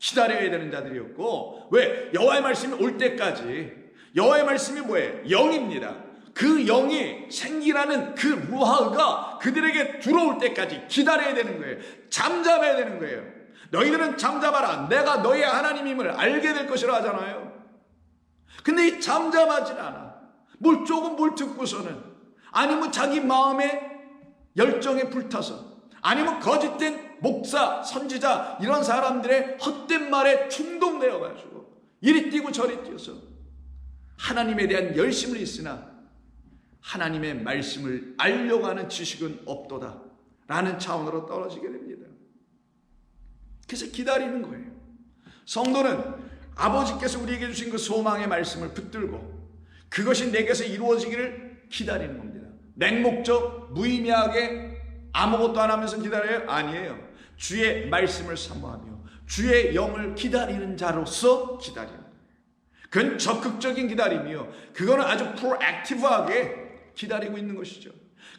기다려야 되는 자들이었고, 왜? 여호와의 말씀이 올 때까지. 여호와의 말씀이 뭐예요? 영입니다. 그 영이 생기라는 그 루하가 그들에게 들어올 때까지 기다려야 되는 거예요. 잠잠해야 되는 거예요. 너희들은 잠잠하라. 내가 너희의 하나님임을 알게 될 것이라 하잖아요. 근데 이 잠잠하진 않아. 뭘 듣고서는, 아니면 자기 마음의 열정에 불타서, 아니면 거짓된 목사, 선지자 이런 사람들의 헛된 말에 충동되어가지고 이리 뛰고 저리 뛰어서 하나님에 대한 열심은 있으나 하나님의 말씀을 알려고 하는 지식은 없도다 라는 차원으로 떨어지게 됩니다. 그래서 기다리는 거예요. 성도는 아버지께서 우리에게 주신 그 소망의 말씀을 붙들고 그것이 내게서 이루어지기를 기다리는 겁니다. 맹목적, 무의미하게 아무것도 안 하면서 기다려요? 아니에요. 주의 말씀을 사모하며 주의 영을 기다리는 자로서 기다리는 거예요. 그건 적극적인 기다림이요. 그거는 아주 프로액티브하게 기다리고 있는 것이죠.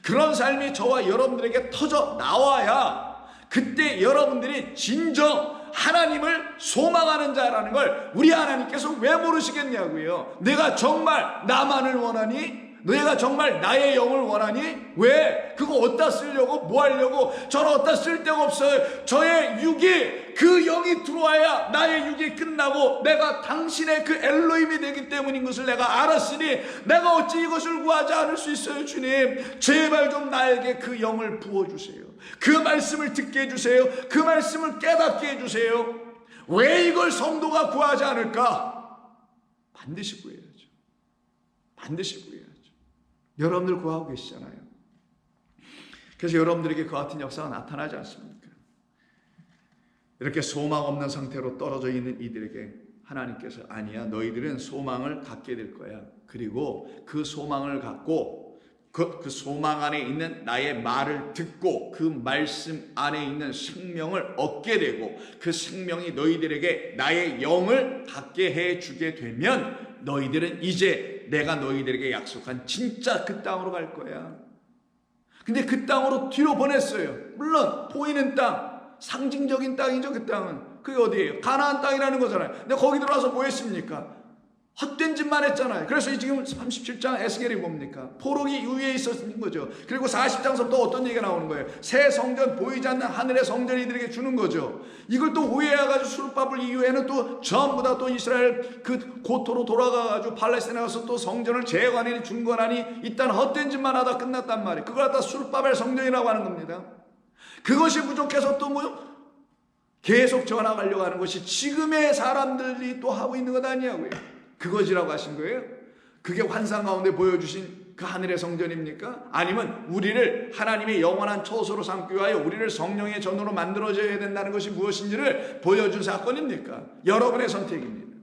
그런 삶이 저와 여러분들에게 터져 나와야 그때 여러분들이 진정 하나님을 소망하는 자라는 걸 우리 하나님께서 왜 모르시겠냐고요. 내가 정말 나만을 원하니? 내가 정말 나의 영을 원하니? 왜? 그거 어디다 쓰려고? 뭐 하려고? 저는 어디다 쓸 데가 없어요. 저의 육이, 그 영이 들어와야 나의 육이 끝나고 내가 당신의 그 엘로힘이 되기 때문인 것을 내가 알았으니 내가 어찌 이것을 구하지 않을 수 있어요. 주님, 제발 좀 나에게 그 영을 부어주세요. 그 말씀을 듣게 해주세요. 그 말씀을 깨닫게 해주세요. 왜 이걸 성도가 구하지 않을까? 반드시 구해야죠. 반드시 구해야죠. 여러분들 구하고 계시잖아요. 그래서 여러분들에게 그 같은 역사가 나타나지 않습니까? 이렇게 소망 없는 상태로 떨어져 있는 이들에게 하나님께서 아니야, 너희들은 소망을 갖게 될 거야. 그리고 그 소망을 갖고 그 소망 안에 있는 나의 말을 듣고 그 말씀 안에 있는 생명을 얻게 되고 그 생명이 너희들에게 나의 영을 갖게 해주게 되면 너희들은 이제 내가 너희들에게 약속한 진짜 그 땅으로 갈 거야. 근데 그 땅으로 뒤로 보냈어요. 물론 보이는 땅, 상징적인 땅이죠. 그 땅은. 그게 어디예요? 가나안 땅이라는 거잖아요. 근데 거기 들어와서 뭐 했습니까? 헛된 짓만 했잖아요. 그래서 지금 37장 에스겔이 뭡니까? 포로기 위에 있었는 거죠. 그리고 40장서부터 어떤 얘기가 나오는 거예요? 새 성전, 보이지 않는 하늘의 성전이 이들에게 주는 거죠. 이걸 또 오해해가지고 수르바벨 이후에는 또 전부 다 또 이스라엘 그 고토로 돌아가가지고 팔레스타인에 가서 또 성전을 재건하니 중건하니 이딴 헛된 짓만 하다 끝났단 말이에요. 그걸 갖다 수르바벨 성전이라고 하는 겁니다. 그것이 부족해서 또 뭐 계속 전화가려고 하는 것이 지금의 사람들이 또 하고 있는 것 아니냐고요. 그것이라고 하신 거예요? 그게 환상 가운데 보여주신 그 하늘의 성전입니까? 아니면 우리를 하나님의 영원한 처소로 삼기 위하여 우리를 성령의 전으로 만들어져야 된다는 것이 무엇인지를 보여준 사건입니까? 여러분의 선택입니다.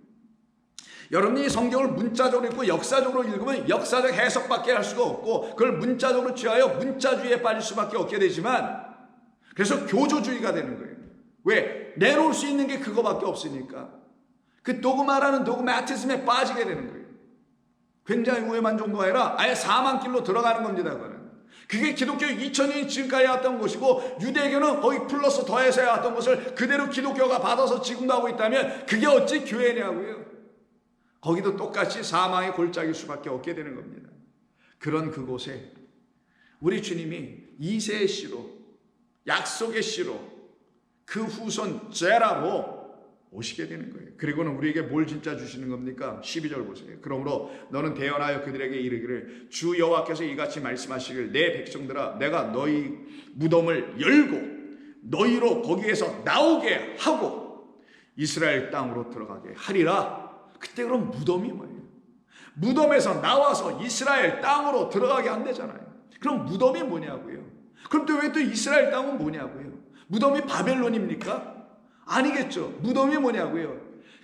여러분이 성경을 문자적으로 읽고 역사적으로 읽으면 역사적 해석밖에 할 수가 없고 그걸 문자적으로 취하여 문자주의에 빠질 수밖에 없게 되지만 그래서 교조주의가 되는 거예요. 왜? 내놓을 수 있는 게 그거밖에 없으니까. 그 도그마라는 도그마티즘에 빠지게 되는 거예요. 굉장히 위험한 정도가 아니라 아예 사망길로 들어가는 겁니다. 그게 기독교 2000년이 지금까지 왔던 것이고 유대교는 거의 플러스 더해서 해왔던 것을 그대로 기독교가 받아서 지금도 하고 있다면 그게 어찌 교회냐고요. 거기도 똑같이 사망의 골짜기일 수밖에 없게 되는 겁니다. 그런 그곳에 우리 주님이 이새의 씨로 약속의 씨로 그 후손 제라로 오시게 되는 거예요. 그리고는 우리에게 뭘 진짜 주시는 겁니까? 12절 보세요. 그러므로 너는 대언하여 그들에게 이르기를 주 여호와께서 이같이 말씀하시길 내 백성들아 내가 너희 무덤을 열고 너희로 거기에서 나오게 하고 이스라엘 땅으로 들어가게 하리라. 그때 그럼 무덤이 뭐예요? 무덤에서 나와서 이스라엘 땅으로 들어가게 한대잖아요. 그럼 무덤이 뭐냐고요? 그럼 또 왜 또 이스라엘 땅은 뭐냐고요? 무덤이 바벨론입니까? 아니겠죠. 무덤이 뭐냐고요?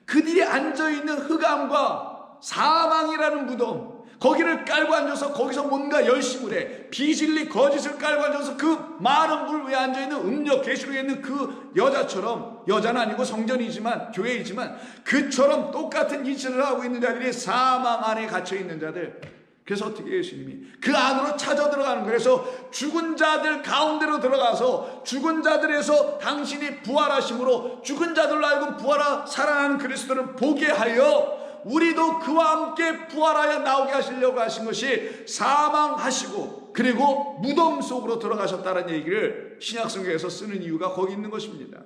그들이 앉아있는 흑암과 사망이라는 무덤, 거기를 깔고 앉아서 거기서 뭔가 열심을 해. 비진리 거짓을 깔고 앉아서 그 많은 물 위에 앉아있는 음력 계시록에 있는 그 여자처럼, 여자는 아니고 성전이지만 교회이지만 그처럼 똑같은 이치를 하고 있는 자들이 사망 안에 갇혀있는 자들. 그래서 어떻게 예수님이 그 안으로 찾아 들어가는 거예요. 그래서 죽은 자들 가운데로 들어가서 죽은 자들에서 당신이 부활하심으로 죽은 자들로 하여금 부활하 살아나는 그리스도를 보게 하여 우리도 그와 함께 부활하여 나오게 하시려고 하신 것이 사망하시고 그리고 무덤 속으로 들어가셨다는 얘기를 신약성경에서 쓰는 이유가 거기 있는 것입니다.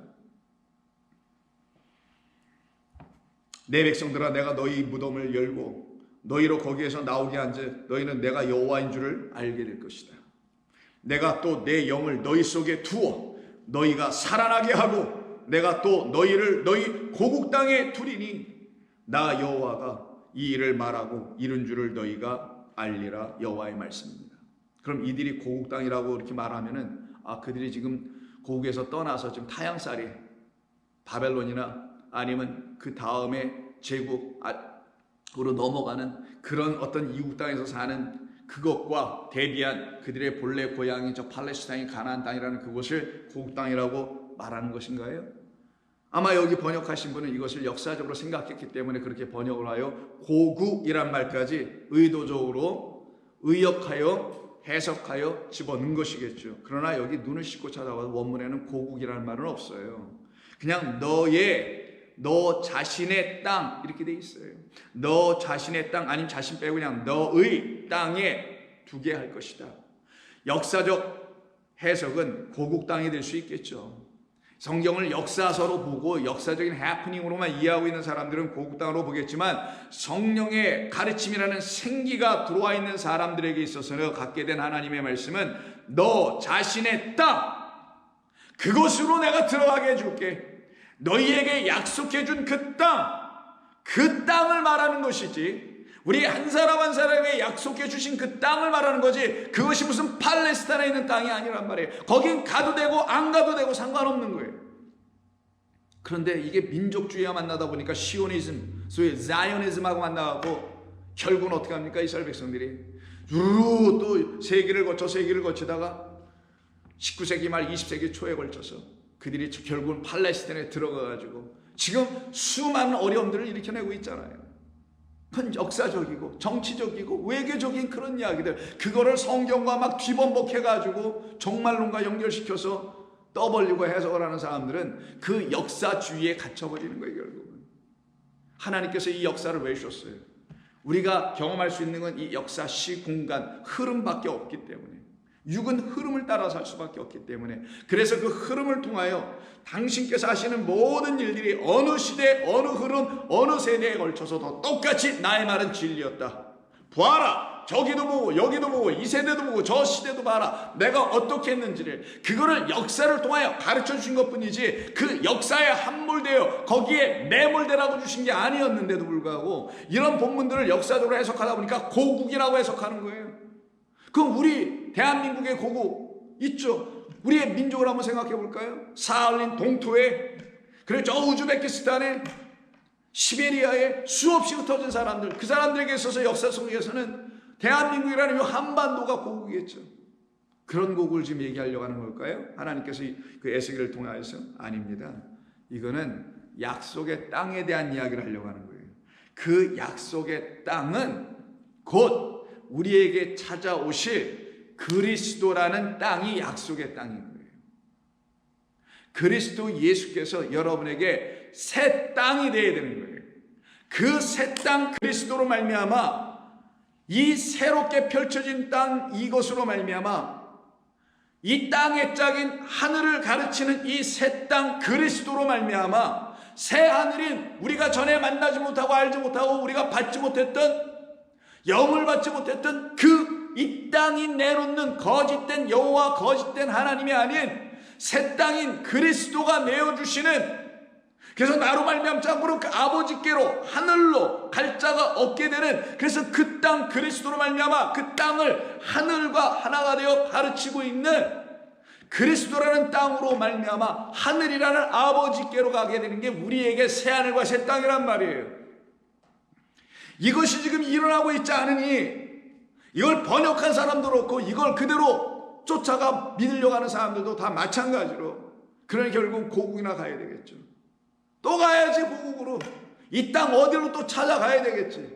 내 백성들아 내가 너희 무덤을 열고 너희로 거기에서 나오게 한즉 너희는 내가 여호와인 줄을 알게 될 것이다. 내가 또 내 영을 너희 속에 두어 너희가 살아나게 하고 내가 또 너희를 너희 고국 땅에 두리니 나 여호와가 이 일을 말하고 이룬 줄을 너희가 알리라. 여호와의 말씀입니다. 그럼 이들이 고국 땅이라고 이렇게 말하면은 그들이 지금 고국에서 떠나서 지금 타향살이 바벨론이나 아니면 그 다음에 제국으로 넘어가는 그런 어떤 이국 땅에서 사는 그것과 대비한 그들의 본래 고향이 저 팔레스타인 가나안 땅이라는 그곳을 고국 땅이라고 말하는 것인가요? 아마 여기 번역하신 분은 이것을 역사적으로 생각했기 때문에 그렇게 번역을 하여 고국이란 말까지 의도적으로 의역하여 해석하여 집어넣은 것이겠죠. 그러나 여기 눈을 씻고 찾아봐도 원문에는 고국이라는 말은 없어요. 그냥 너 자신의 땅 이렇게 돼 있어요. 너 자신의 땅 아니면 자신 빼고 그냥 너의 땅에 두게 할 것이다. 역사적 해석은 고국 땅이 될 수 있겠죠. 성경을 역사서로 보고 역사적인 해프닝으로만 이해하고 있는 사람들은 고국 땅으로 보겠지만 성령의 가르침이라는 생기가 들어와 있는 사람들에게 있어서는 갖게 된 하나님의 말씀은 너 자신의 땅 그곳으로 내가 들어가게 해줄게. 너희에게 약속해 준 그 땅을 말하는 것이지 우리 한 사람 한 사람에게 약속해 주신 그 땅을 말하는 거지 그것이 무슨 팔레스타인에 있는 땅이 아니란 말이에요. 거긴 가도 되고 안 가도 되고 상관없는 거예요. 그런데 이게 민족주의와 만나다 보니까 시오니즘, 소위 자이오니즘하고 만나고 결국은 어떻게 합니까? 이스라엘 백성들이 주르르 또 세기를 거치다가 19세기 말 20세기 초에 걸쳐서 그들이 결국은 팔레스타인에 들어가가지고 지금 수많은 어려움들을 일으켜내고 있잖아요. 그건 역사적이고 정치적이고 외교적인 그런 이야기들 그거를 성경과 막 뒤범벅해가지고 종말론과 연결시켜서 떠벌리고 해석을 하는 사람들은 그 역사주의에 갇혀버리는 거예요. 결국은 하나님께서 이 역사를 왜 주셨어요? 우리가 경험할 수 있는 건 이 역사, 시, 공간, 흐름밖에 없기 때문에 육은 흐름을 따라 살 수밖에 없기 때문에 그래서 그 흐름을 통하여 당신께서 하시는 모든 일들이 어느 시대, 어느 흐름, 어느 세대에 걸쳐서도 똑같이 나의 말은 진리였다. 보아라. 저기도 보고 여기도 보고 이 세대도 보고 저 시대도 봐라. 내가 어떻게 했는지를 그거를 역사를 통하여 가르쳐 주신 것뿐이지 그 역사에 함몰되어 거기에 매몰되라고 주신 게 아니었는데도 불구하고 이런 본문들을 역사적으로 해석하다 보니까 고국이라고 해석하는 거예요. 그럼 우리 대한민국의 고국 있죠. 우리의 민족을 한번 생각해 볼까요? 사할린 동토에 그리고 저 우즈베키스탄에 시베리아에 수없이 흩어진 사람들, 그 사람들에게 있어서 역사 속에서는 대한민국이라는 이 한반도가 고국이겠죠. 그런 고국을 지금 얘기하려고 하는 걸까요? 하나님께서 그 에스겔을 통하여서? 아닙니다. 이거는 약속의 땅에 대한 이야기를 하려고 하는 거예요. 그 약속의 땅은 곧 우리에게 찾아오실 그리스도라는 땅이 약속의 땅인 거예요. 그리스도 예수께서 여러분에게 새 땅이 되어야 되는 거예요. 그 새 땅 그리스도로 말미암아 이 새롭게 펼쳐진 땅 이것으로 말미암아 이 땅의 짝인 하늘을 가르치는 이 새 땅 그리스도로 말미암아 새 하늘인 우리가 전에 만나지 못하고 알지 못하고 우리가 받지 못했던 영을 받지 못했던 그 이 땅이 내놓는 거짓된 여호와 거짓된 하나님이 아닌 새 땅인 그리스도가 내어주시는, 그래서 나로 말미암지 않고는 그 아버지께로 하늘로 갈 자가 없게 되는, 그래서 그 땅 그리스도로 말미암아 그 땅을 하늘과 하나가 되어 가르치고 있는 그리스도라는 땅으로 말미암아 하늘이라는 아버지께로 가게 되는 게 우리에게 새 하늘과 새 땅이란 말이에요. 이것이 지금 일어나고 있지 않으니 이걸 번역한 사람도 그렇고 이걸 그대로 쫓아가 믿으려고 하는 사람들도 다 마찬가지로, 그러니 결국 고국이나 가야 되겠죠. 또 가야지 고국으로. 이 땅 어디로 또 찾아가야 되겠지.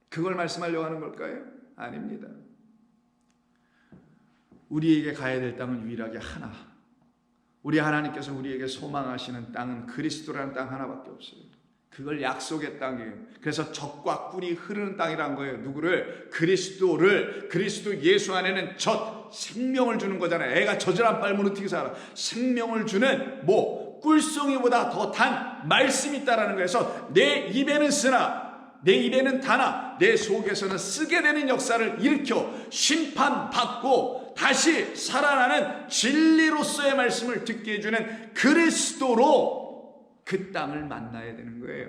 그걸 말씀하려고 하는 걸까요? 아닙니다. 우리에게 가야 될 땅은 유일하게 하나. 우리 하나님께서 우리에게 소망하시는 땅은 그리스도라는 땅 하나밖에 없어요. 그걸 약속의 땅이에요. 그래서 젖과 꿀이 흐르는 땅이란 거예요. 누구를? 그리스도를. 그리스도 예수 안에는 젖, 생명을 주는 거잖아요. 애가 젖을 안 빨면 어떻게 살아? 생명을 주는 꿀송이보다 더 단 말씀이 있다라는 거예요. 그래서 내 입에는 쓰나 내 입에는 다나 내 속에서는 쓰게 되는 역사를 일으켜 심판받고 다시 살아나는 진리로서의 말씀을 듣게 해주는 그리스도로 그 땅을 만나야 되는 거예요.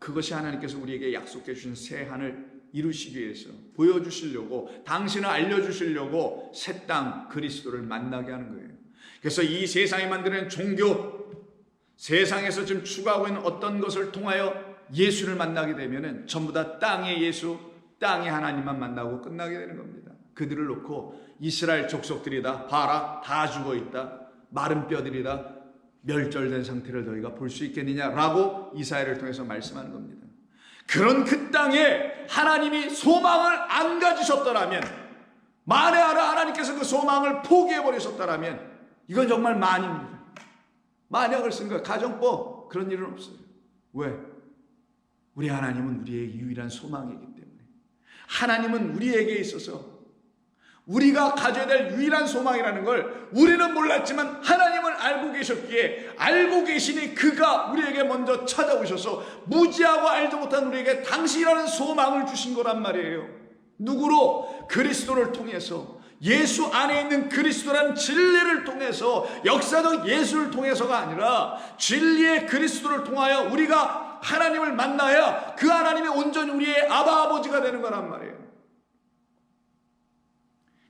그것이 하나님께서 우리에게 약속해 주신 새 하늘 이루시기 위해서 보여주시려고, 당신을 알려주시려고 새 땅 그리스도를 만나게 하는 거예요. 그래서 이 세상이 만드는 종교, 세상에서 지금 추구하고 있는 어떤 것을 통하여 예수를 만나게 되면은 전부 다 땅의 예수, 땅의 하나님만 만나고 끝나게 되는 겁니다. 그들을 놓고 이스라엘 족속들이 다 봐라, 다 죽어 있다, 마른 뼈들이다, 멸절된 상태를 너희가 볼 수 있겠느냐라고 이사야를 통해서 말씀하는 겁니다. 그런 그 땅에 하나님이 소망을 안 가지셨더라면, 만에 하나 하나님께서 그 소망을 포기해버리셨더라면 이건 정말 만입니다. 만약을 쓴 거예요. 가정법, 그런 일은 없어요. 왜? 우리 하나님은 우리의 유일한 소망이기 때문에. 하나님은 우리에게 있어서 우리가 가져야 될 유일한 소망이라는 걸 우리는 몰랐지만 하나님은 알고 계셨기에, 알고 계시니 그가 우리에게 먼저 찾아오셔서 무지하고 알지 못한 우리에게 당신이라는 소망을 주신 거란 말이에요. 누구로? 그리스도를 통해서, 예수 안에 있는 그리스도라는 진리를 통해서, 역사적 예수를 통해서가 아니라 진리의 그리스도를 통하여 우리가 하나님을 만나야 그 하나님이 온전히 우리의 아버지가 되는 거란 말이에요.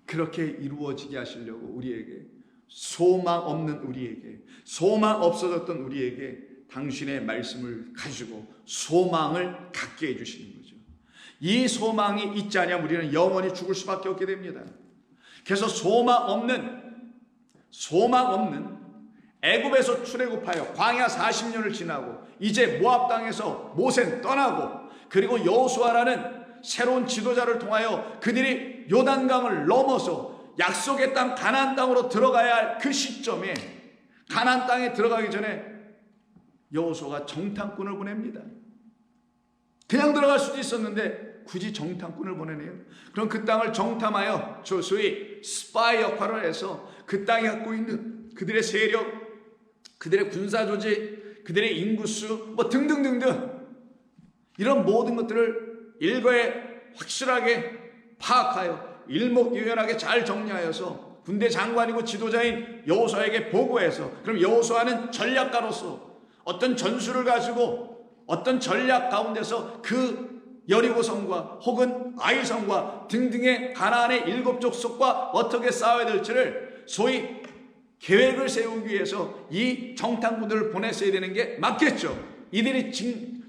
그렇게 이루어지게 하시려고 우리에게, 소망 없는 우리에게, 소망 없어졌던 우리에게 당신의 말씀을 가지고 소망을 갖게 해주시는 거죠. 이 소망이 있지 않으면 우리는 영원히 죽을 수밖에 없게 됩니다. 그래서 소망 없는 애굽에서 출애굽하여 광야 40년을 지나고 이제 모압 땅에서 모세는 떠나고, 그리고 여호수아라는 새로운 지도자를 통하여 그들이 요단강을 넘어서 약속의 땅 가나안 땅으로 들어가야 할 그 시점에, 가나안 땅에 들어가기 전에 여호수아가 정탐꾼을 보냅니다. 그냥 들어갈 수도 있었는데 굳이 정탐꾼을 보내네요. 그럼 그 땅을 정탐하여 소위 스파이 역할을 해서 그 땅이 갖고 있는 그들의 세력, 그들의 군사 조직, 그들의 인구수 등등등등 이런 모든 것들을 일거에 확실하게 파악하여 일목요연하게 잘 정리하여서 군대 장관이고 지도자인 여호수아에게 보고해서, 그럼 여호수아는 전략가로서 어떤 전술을 가지고 어떤 전략 가운데서 그 여리고성과 혹은 아이성과 등등의 가나안의 7족속과 어떻게 싸워야 될지를 소위 계획을 세우기 위해서 이 정탐꾼들을 보냈어야 되는 게 맞겠죠. 이들이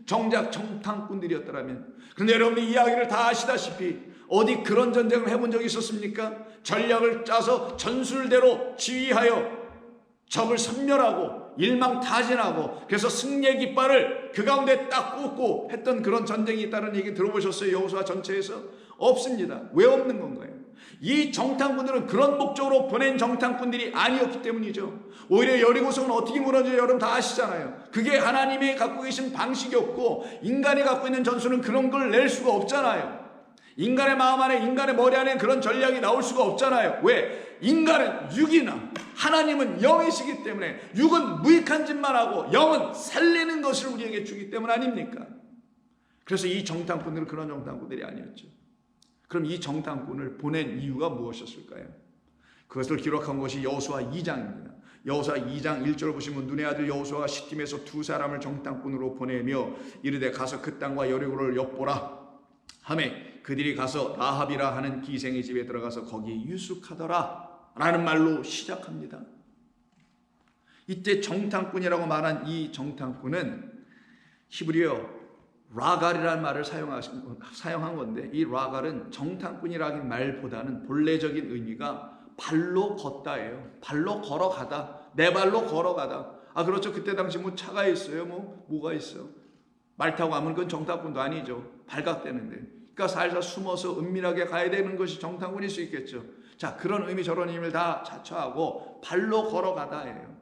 정작 정탐꾼들이었더라면. 그런데 여러분이 이야기를 다 아시다시피 어디 그런 전쟁을 해본 적이 있었습니까? 전략을 짜서 전술대로 지휘하여 적을 섬멸하고 일망타진하고 그래서 승리의 깃발을 그 가운데 딱 꽂고 했던 그런 전쟁이 있다는 얘기 들어보셨어요? 여호수아 전체에서? 없습니다. 왜 없는 건가요? 이 정탐꾼들은 그런 목적으로 보낸 정탐꾼들이 아니었기 때문이죠. 오히려 여리고성은 어떻게 무너져요? 여러분 다 아시잖아요. 그게 하나님이 갖고 계신 방식이었고 인간이 갖고 있는 전술은 그런 걸 낼 수가 없잖아요. 인간의 마음 안에 인간의 머리 안에 그런 전략이 나올 수가 없잖아요. 왜? 인간은 육이나 하나님은 영이시기 때문에 육은 무익한 짓만 하고 영은 살리는 것을 우리에게 주기 때문 아닙니까? 그래서 이 정탐꾼들은 그런 정탐꾼들이 아니었죠. 그럼 이 정탐꾼을 보낸 이유가 무엇이었을까요? 그것을 기록한 것이 여호수아 2장입니다. 여호수아 2장 1절 보시면 눈의 아들 여호수아가 시팀에서 두 사람을 정탐꾼으로 보내며 이르되 가서 그 땅과 여리고를 엿보라 하매 그들이 가서 라합이라 하는 기생의 집에 들어가서 거기 유숙하더라 라는 말로 시작합니다. 이때 정탐꾼이라고 말한 이 정탐꾼은 히브리어 라갈이라는 말을 사용한 건데 이 라갈은 정탐꾼이라는 말보다는 본래적인 의미가 발로 걷다예요. 발로 걸어가다. 내 발로 걸어가다. 그렇죠. 그때 당시 뭐 차가 있어요? 뭐가 있어요? 말 타고 가면 그건 정탐꾼도 아니죠. 발각되는데. 그러니까 살살 숨어서 은밀하게 가야 되는 것이 정탐꾼일 수 있겠죠. 자, 그런 의미 저런 의미를 다 자처하고 발로 걸어가다예요.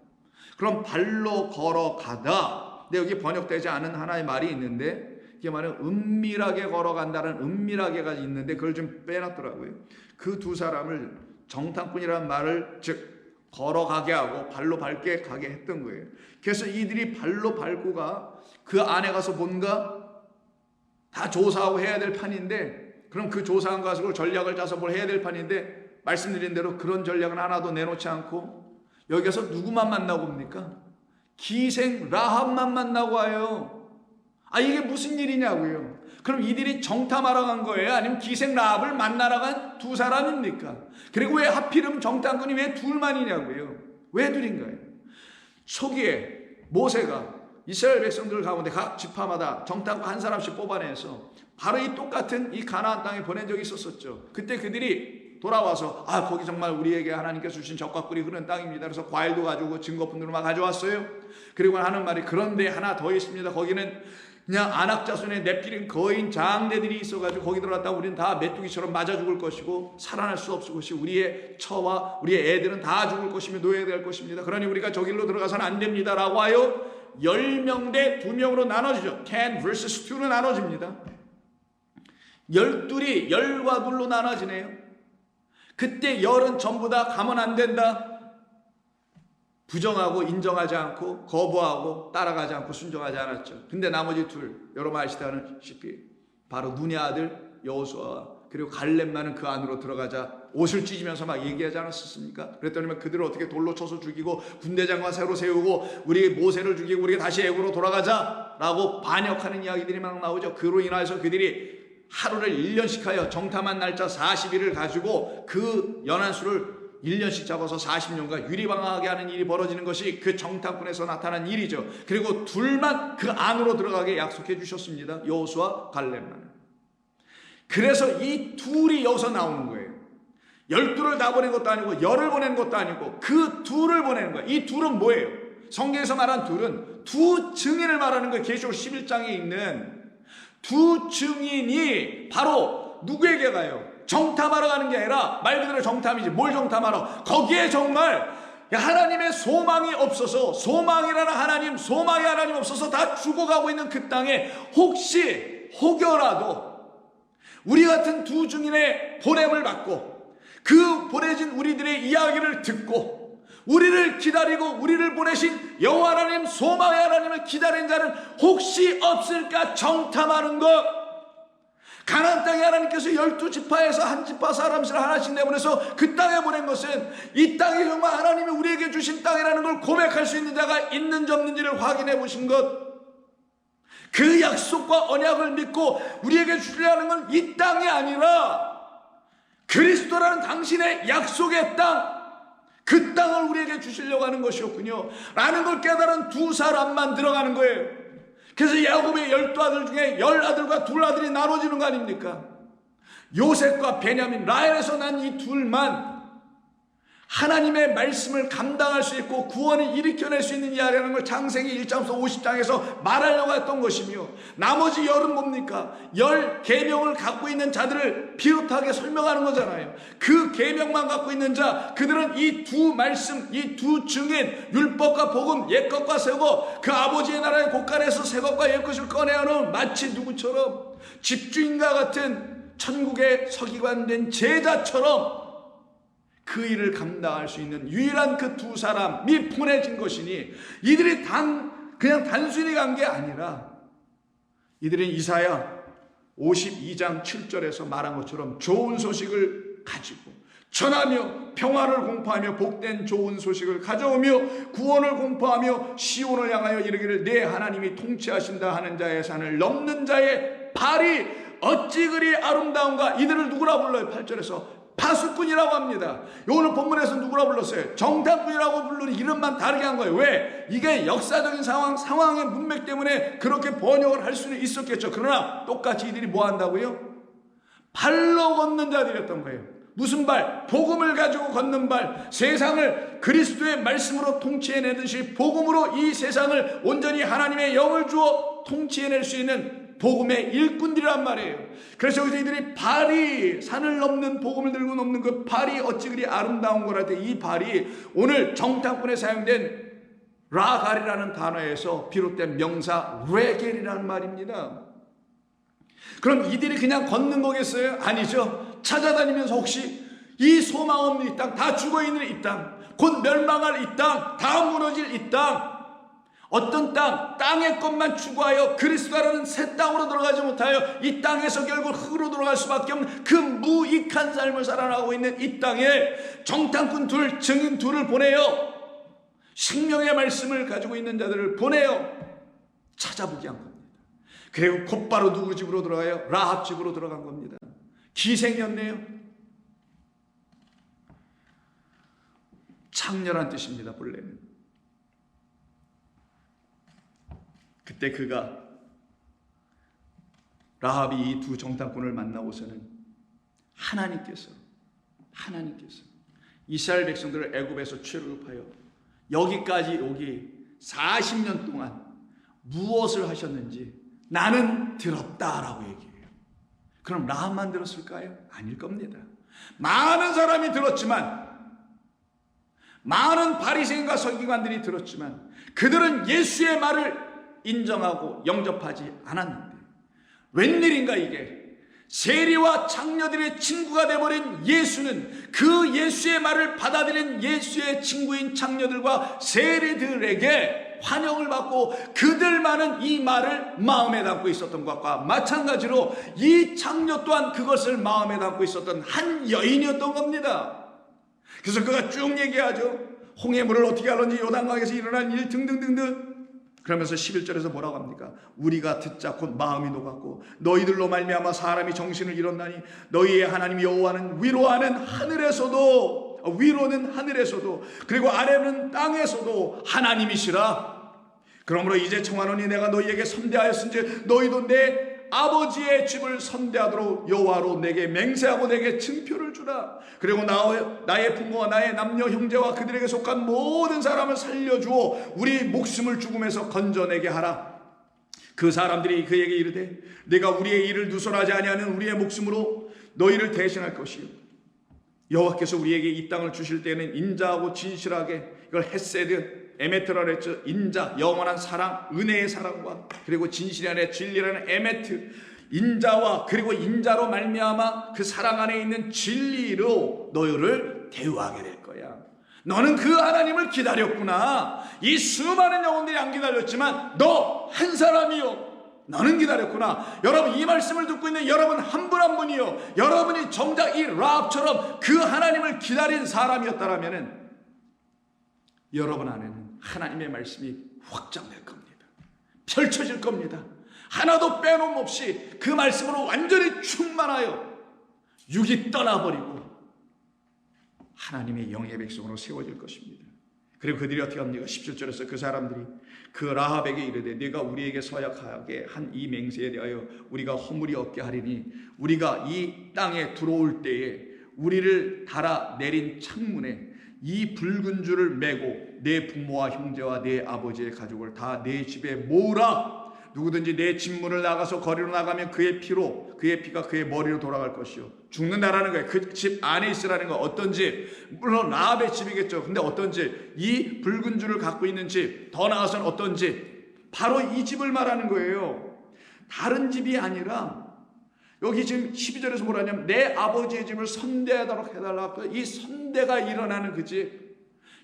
그럼 발로 걸어가다. 근데 여기 번역되지 않은 하나의 말이 있는데 이게 말은 은밀하게 걸어간다는 은밀하게가 있는데 그걸 좀 빼놨더라고요. 그 두 사람을 정탐꾼이라는 말을 즉 걸어가게 하고 발로 밟게 가게 했던 거예요. 그래서 이들이 발로 밟고 그 안에 가서 뭔가 다 조사하고 해야 될 판인데 그럼 그 조사한 것으로 전략을 짜서 뭘 해야 될 판인데 말씀드린 대로 그런 전략은 하나도 내놓지 않고 여기 가서 누구만 만나고 옵니까? 기생 라합만 만나고 와요. 이게 무슨 일이냐고요. 그럼 이들이 정탐하러 간 거예요? 아니면 기생 라합을 만나러 간 두 사람입니까? 그리고 왜 하필이면 정탐꾼이 왜 둘만이냐고요. 왜 둘인가요? 초기에 모세가 이스라엘 백성들 가운데 각 지파마다 정탐꾼 한 사람씩 뽑아내서 바로 이 똑같은 이 가나안 땅에 보낸 적이 있었었죠. 그때 그들이 돌아와서 거기 정말 우리에게 하나님께서 주신 적과 꿀이 흐르는 땅입니다. 그래서 과일도 가지고 증거품들을 막 가져왔어요. 그리고 하는 말이 그런데 하나 더 있습니다. 거기는 그냥 안악자손의 네피림 거인 장대들이 있어가지고 거기 들어갔다 우리는 다 메뚜기처럼 맞아 죽을 것이고 살아날 수 없을 것이 우리의 처와 우리의 애들은 다 죽을 것이며 노예될 것입니다. 그러니 우리가 저 길로 들어가서는 안 됩니다 라고 하여 10명 대 2명으로 나눠지죠. 10 vs 2로 나눠집니다. 12이 10과 둘로 나눠지네요. 그때 10은 전부 다 가면 안 된다. 부정하고 인정하지 않고 거부하고 따라가지 않고 순종하지 않았죠. 근데 나머지 둘 여러분 아시다시피 바로 눈의 아들 여호수아 그리고 갈렙만은 그 안으로 들어가자 옷을 찢으면서 막 얘기하지 않았었습니까? 그랬더니 그들을 어떻게 돌로 쳐서 죽이고 군대장관 새로 세우고 우리 모세를 죽이고 우리가 다시 애굽으로 돌아가자라고 반역하는 이야기들이 막 나오죠. 그로 인해서 그들이 하루를 1년씩 하여 정탐한 날짜 40일을 가지고 그 연한수를 1년씩 잡아서 40년간 유리방황하게 하는 일이 벌어지는 것이 그 정탐꾼에서 나타난 일이죠. 그리고 둘만 그 안으로 들어가게 약속해 주셨습니다. 여호수아 갈렙만. 그래서 이 둘이 여기서 나오는 거예요. 12를 다 보낸 것도 아니고 10을 보낸 것도 아니고 그 둘을 보내는 거예요. 이 둘은 뭐예요? 성경에서 말한 둘은 두 증인을 말하는 거예요. 계시록 11장에 있는 두 증인이 바로 누구에게 가요? 정탐하러 가는 게 아니라 말 그대로 정탐이지. 뭘 정탐하러? 거기에 정말 하나님의 소망이 없어서 소망이라는 하나님, 소망의 하나님 없어서 다 죽어가고 있는 그 땅에 혹여라도 우리 같은 두 증인의 보냄을 받고 그 보내진 우리들의 이야기를 듣고 우리를 기다리고 우리를 보내신 여호와 하나님, 소망의 하나님을 기다린 자는 혹시 없을까 정탐하는 것. 가나안 땅에 하나님께서 12지파에서 한 지파 사람씩 하나씩 내보내서 그 땅에 보낸 것은 이 땅이 정말 하나님이 우리에게 주신 땅이라는 걸 고백할 수 있는 자가 있는지 없는지를 확인해 보신 것. 그 약속과 언약을 믿고 우리에게 주려는 건 이 땅이 아니라 그리스도라는 당신의 약속의 땅, 그 땅을 우리에게 주시려고 하는 것이었군요 라는 걸 깨달은 두 사람만 들어가는 거예요. 그래서 야곱의 12아들 중에 10아들과 2아들이 나눠지는 거 아닙니까? 요셉과 베냐민, 라헬에서 난 이 둘만 하나님의 말씀을 감당할 수 있고 구원을 일으켜낼 수 있는 이야기라는 걸 창세기 1장부터 50장에서 말하려고 했던 것이며, 나머지 열은 뭡니까? 10계명을 갖고 있는 자들을 비롯하게 설명하는 거잖아요. 그 계명만 갖고 있는 자, 그들은 이 두 말씀, 이 두 증인, 율법과 복음, 옛것과 새것, 그 아버지의 나라의 곳간에서 새것과 옛것을 꺼내오는 마치 누구처럼 집주인과 같은 천국의 서기관된 제자처럼 그 일을 감당할 수 있는 유일한 그 두 사람이 보내진 것이니, 이들이 그냥 단순히 간 게 아니라 이들은 이사야 52장 7절에서 말한 것처럼 좋은 소식을 가지고 전하며 평화를 공포하며 복된 좋은 소식을 가져오며 구원을 공포하며 시온을 향하여 이르기를 내 하나님이 통치하신다 하는 자의 산을 넘는 자의 발이 어찌 그리 아름다운가. 이들을 누구라 불러요? 8절에서 파수꾼이라고 합니다. 오늘 본문에서 누구라 불렀어요? 정탐꾼이라고 부르는 이름만 다르게 한 거예요. 왜? 이게 역사적인 상황의 문맥 때문에 그렇게 번역을 할 수는 있었겠죠. 그러나 똑같이 이들이 뭐 한다고요? 발로 걷는 자들이었던 거예요. 무슨 발? 복음을 가지고 걷는 발. 세상을 그리스도의 말씀으로 통치해내듯이 복음으로 이 세상을 온전히 하나님의 영을 주어 통치해낼 수 있는 복음의 일꾼들이란 말이에요. 그래서 여기서 이들이 발이, 산을 넘는 복음을 들고 넘는 그 발이 어찌 그리 아름다운 거라 때, 이 발이 오늘 정탐꾼에 사용된 라갈이라는 단어에서 비롯된 명사 레겔이라는 말입니다. 그럼 이들이 그냥 걷는 거겠어요? 아니죠. 찾아다니면서 혹시 이 소망 없는 이 땅, 다 죽어있는 이 땅, 곧 멸망할 이 땅, 다 무너질 이 땅, 어떤 땅, 땅의 것만 추구하여 그리스도라는 새 땅으로 들어가지 못하여 이 땅에서 결국 흙으로 들어갈 수밖에 없는 그 무익한 삶을 살아나가고 있는 이 땅에 정탐꾼 둘, 증인 둘을 보내요. 생명의 말씀을 가지고 있는 자들을 보내요. 찾아보게 한 겁니다. 그리고 곧바로 누구 집으로 들어가요? 라합 집으로 들어간 겁니다. 기생이었네요. 창렬한 뜻입니다. 본래는. 그때 그가, 라합이 이 두 정탐꾼을 만나고서는 하나님께서 이스라엘 백성들을 애굽에서 출애굽하여 여기까지 오기 40년 동안 무엇을 하셨는지 나는 들었다라고 얘기해요. 그럼 라합만 들었을까요? 아닐 겁니다. 많은 사람이 들었지만, 많은 바리새인과 서기관들이 들었지만 그들은 예수의 말을 인정하고 영접하지 않았는데, 웬일인가 이게. 세리와 창녀들의 친구가 되어버린 예수는 그 예수의 말을 받아들인 예수의 친구인 창녀들과 세리들에게 환영을 받고 그들만은 이 말을 마음에 담고 있었던 것과 마찬가지로 이 창녀 또한 그것을 마음에 담고 있었던 한 여인이었던 겁니다. 그래서 그가 쭉 얘기하죠. 홍해물을 어떻게 하는지, 요단강에서 일어난 일 등등등등. 그러면서 11절에서 뭐라고 합니까? 우리가 듣자 곧 마음이 녹았고 너희들로 말미암아 사람이 정신을 잃었나니 너희의 하나님 여호와는 위로는 하늘에서도 그리고 아래는 땅에서도 하나님이시라. 그러므로 이제 청하노니 내가 너희에게 선대하였은지 너희도 내 아버지의 집을 선대하도록 여호와로 내게 맹세하고 내게 증표를 주라. 그리고 나의 부모와 나의 남녀 형제와 그들에게 속한 모든 사람을 살려주어 우리 목숨을 죽음에서 건져내게 하라. 그 사람들이 그에게 이르되 내가 우리의 일을 누설하지 아니하는 우리의 목숨으로 너희를 대신할 것이요 여호와께서 우리에게 이 땅을 주실 때는 인자하고 진실하게, 이걸 헤세드 에메트라 그랬죠. 인자, 영원한 사랑, 은혜의 사랑과 그리고 진실이 아니라 진리라는 에메트, 인자와 그리고 인자로 말미암아 그 사랑 안에 있는 진리로 너희를 대우하게 될 거야. 너는 그 하나님을 기다렸구나. 이 수많은 영혼들이 안 기다렸지만 너 한 사람이요, 너는 기다렸구나. 여러분, 이 말씀을 듣고 있는 여러분 한 분 한 분이요, 여러분이 정작 이 라합처럼 그 하나님을 기다린 사람이었다라면은 여러분 안에는 하나님의 말씀이 확장될 겁니다. 펼쳐질 겁니다. 하나도 빼놓음 없이 그 말씀으로 완전히 충만하여 육이 떠나버리고 하나님의 영의 백성으로 세워질 것입니다. 그리고 그들이 어떻게 합니까? 17절에서 그 사람들이 그 라합에게 이르되 네가 우리에게 서약하게 한 이 맹세에 대하여 우리가 허물이 없게 하리니 우리가 이 땅에 들어올 때에 우리를 달아 내린 창문에 이 붉은 줄을 메고 내 부모와 형제와 내 아버지의 가족을 다 내 집에 모으라. 누구든지 내 집 문을 나가서 거리로 나가면 그의 피가 그의 머리로 돌아갈 것이요. 죽는다라는 거예요. 그 집 안에 있으라는 거. 어떤 집? 물론 라합의 집이겠죠. 근데 어떤 집? 이 붉은 줄을 갖고 있는 집. 더 나아가서는 어떤 집? 바로 이 집을 말하는 거예요. 다른 집이 아니라 여기 지금 12절에서 뭐라냐면 내 아버지의 집을 선대하도록 해달라고. 이 선대가 일어나는 그 집.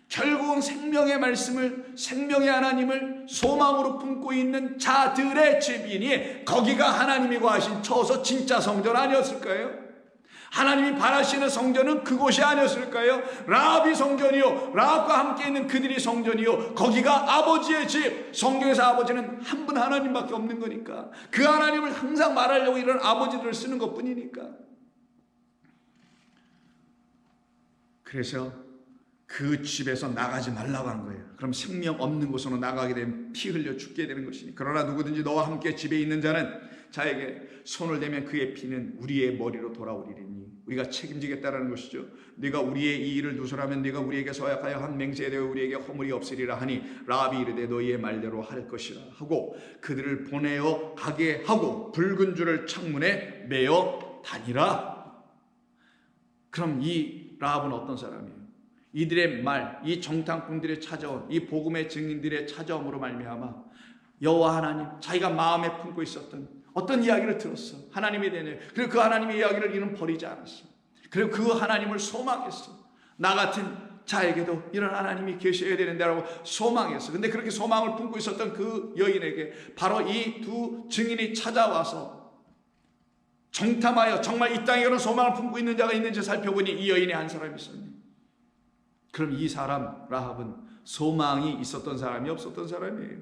결국은 생명의 말씀을, 생명의 하나님을 소망으로 품고 있는 자들의 집이니 거기가 하나님이 구하신 처소 진짜 성전 아니었을까요? 하나님이 바라시는 성전은 그곳이 아니었을까요? 라합이 성전이요, 라합과 함께 있는 그들이 성전이요, 거기가 아버지의 집. 성경에서 아버지는 한 분 하나님밖에 없는 거니까 그 하나님을 항상 말하려고 이런 아버지들을 쓰는 것뿐이니까. 그래서 그 집에서 나가지 말라고 한 거예요. 그럼 생명 없는 곳으로 나가게 되면 피 흘려 죽게 되는 것이니 그러나 누구든지 너와 함께 집에 있는 자에게 손을 대면 그의 피는 우리의 머리로 돌아오리니 우리가 책임지겠다라는 것이죠. 네가 우리의 이 일을 누설하면 네가 우리에게 서약하여 한 맹세에 대하여 우리에게 허물이 없으리라 하니 라합이 이르되 너희의 말대로 할 것이라 하고 그들을 보내어 가게 하고 붉은 줄을 창문에 메어 다니라. 그럼 이 라합은 어떤 사람이에요? 이들의 말, 이 정탐꾼들의 찾아온, 이 복음의 증인들의 찾아옴으로 말미암아 여호와 하나님, 자기가 마음에 품고 있었던 어떤 이야기를 들었어. 하나님에 대해. 그리고 그 하나님의 이야기를 이는 버리지 않았어. 그리고 그 하나님을 소망했어. 나 같은 자에게도 이런 하나님이 계셔야 되는데라고 소망했어. 근데 그렇게 소망을 품고 있었던 그 여인에게 바로 이 두 증인이 찾아와서 정탐하여 정말 이 땅에 그런 소망을 품고 있는 자가 있는지 살펴보니 이 여인의 한 사람이 있었네. 그럼 이 사람 라합은 소망이 있었던 사람이 없었던 사람이에요.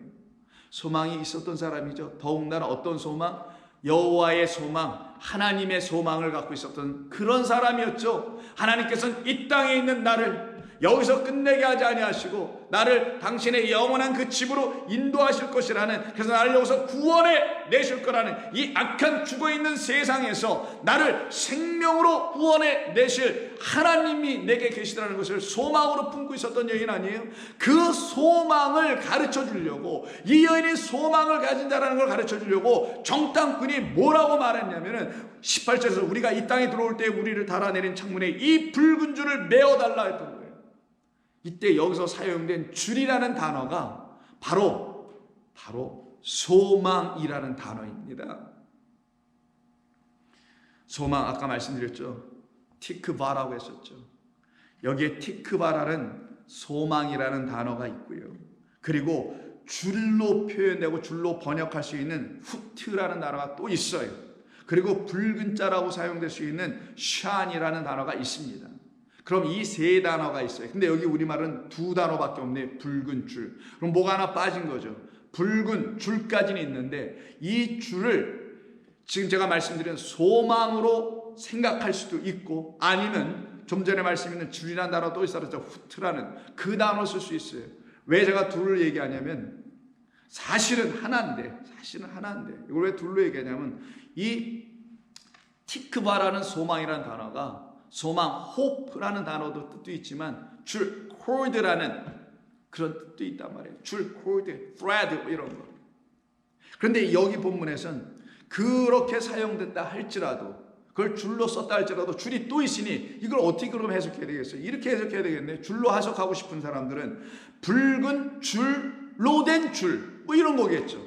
소망이 있었던 사람이죠. 더군다나 어떤 소망? 여호와의 소망, 하나님의 소망을 갖고 있었던 그런 사람이었죠. 하나님께서는 이 땅에 있는 나를 여기서 끝내게 하지 아니하시고 나를 당신의 영원한 그 집으로 인도하실 것이라는, 그래서 나를 여기서 구원해 내실 거라는, 이 악한 죽어있는 세상에서 나를 생명으로 구원해 내실 하나님이 내게 계시다는 것을 소망으로 품고 있었던 여인 아니에요? 그 소망을 가르쳐 주려고, 이 여인이 소망을 가진 자라는 걸 가르쳐 주려고 정탐꾼이 뭐라고 말했냐면은 18절에서 우리가 이 땅에 들어올 때 우리를 달아내린 창문에 이 붉은 줄을 메어달라 했던 거예요. 이때 여기서 사용된 줄이라는 단어가 바로 소망이라는 단어입니다. 소망, 아까 말씀드렸죠. 티크바라고 했었죠. 여기에 티크바라는 소망이라는 단어가 있고요. 그리고 줄로 표현되고 줄로 번역할 수 있는 후트라는 단어가 또 있어요. 그리고 붉은 자라고 사용될 수 있는 샨이라는 단어가 있습니다. 그럼 이 세 단어가 있어요. 근데 여기 우리말은 두 단어밖에 없네. 붉은 줄. 그럼 뭐가 하나 빠진 거죠. 붉은 줄까지는 있는데 이 줄을 지금 제가 말씀드린 소망으로 생각할 수도 있고, 아니면 좀 전에 말씀드린 줄이라는 단어 또 있어요. 후트라는 그 단어 쓸 수 있어요. 왜 제가 둘을 얘기하냐면 사실은 하나인데 이걸 왜 둘로 얘기하냐면 이 티크바라는 소망이라는 단어가 소망, hope라는 단어도 뜻도 있지만 줄, cord라는 그런 뜻도 있단 말이에요. 줄, cord, thread 이런 거. 그런데 여기 본문에서는 그렇게 사용됐다 할지라도, 그걸 줄로 썼다 할지라도 줄이 또 있으니 이걸 어떻게 그럼 해석해야 되겠어요? 이렇게 해석해야 되겠네. 줄로 해석하고 싶은 사람들은 붉은 줄로 된 줄, 뭐 이런 거겠죠.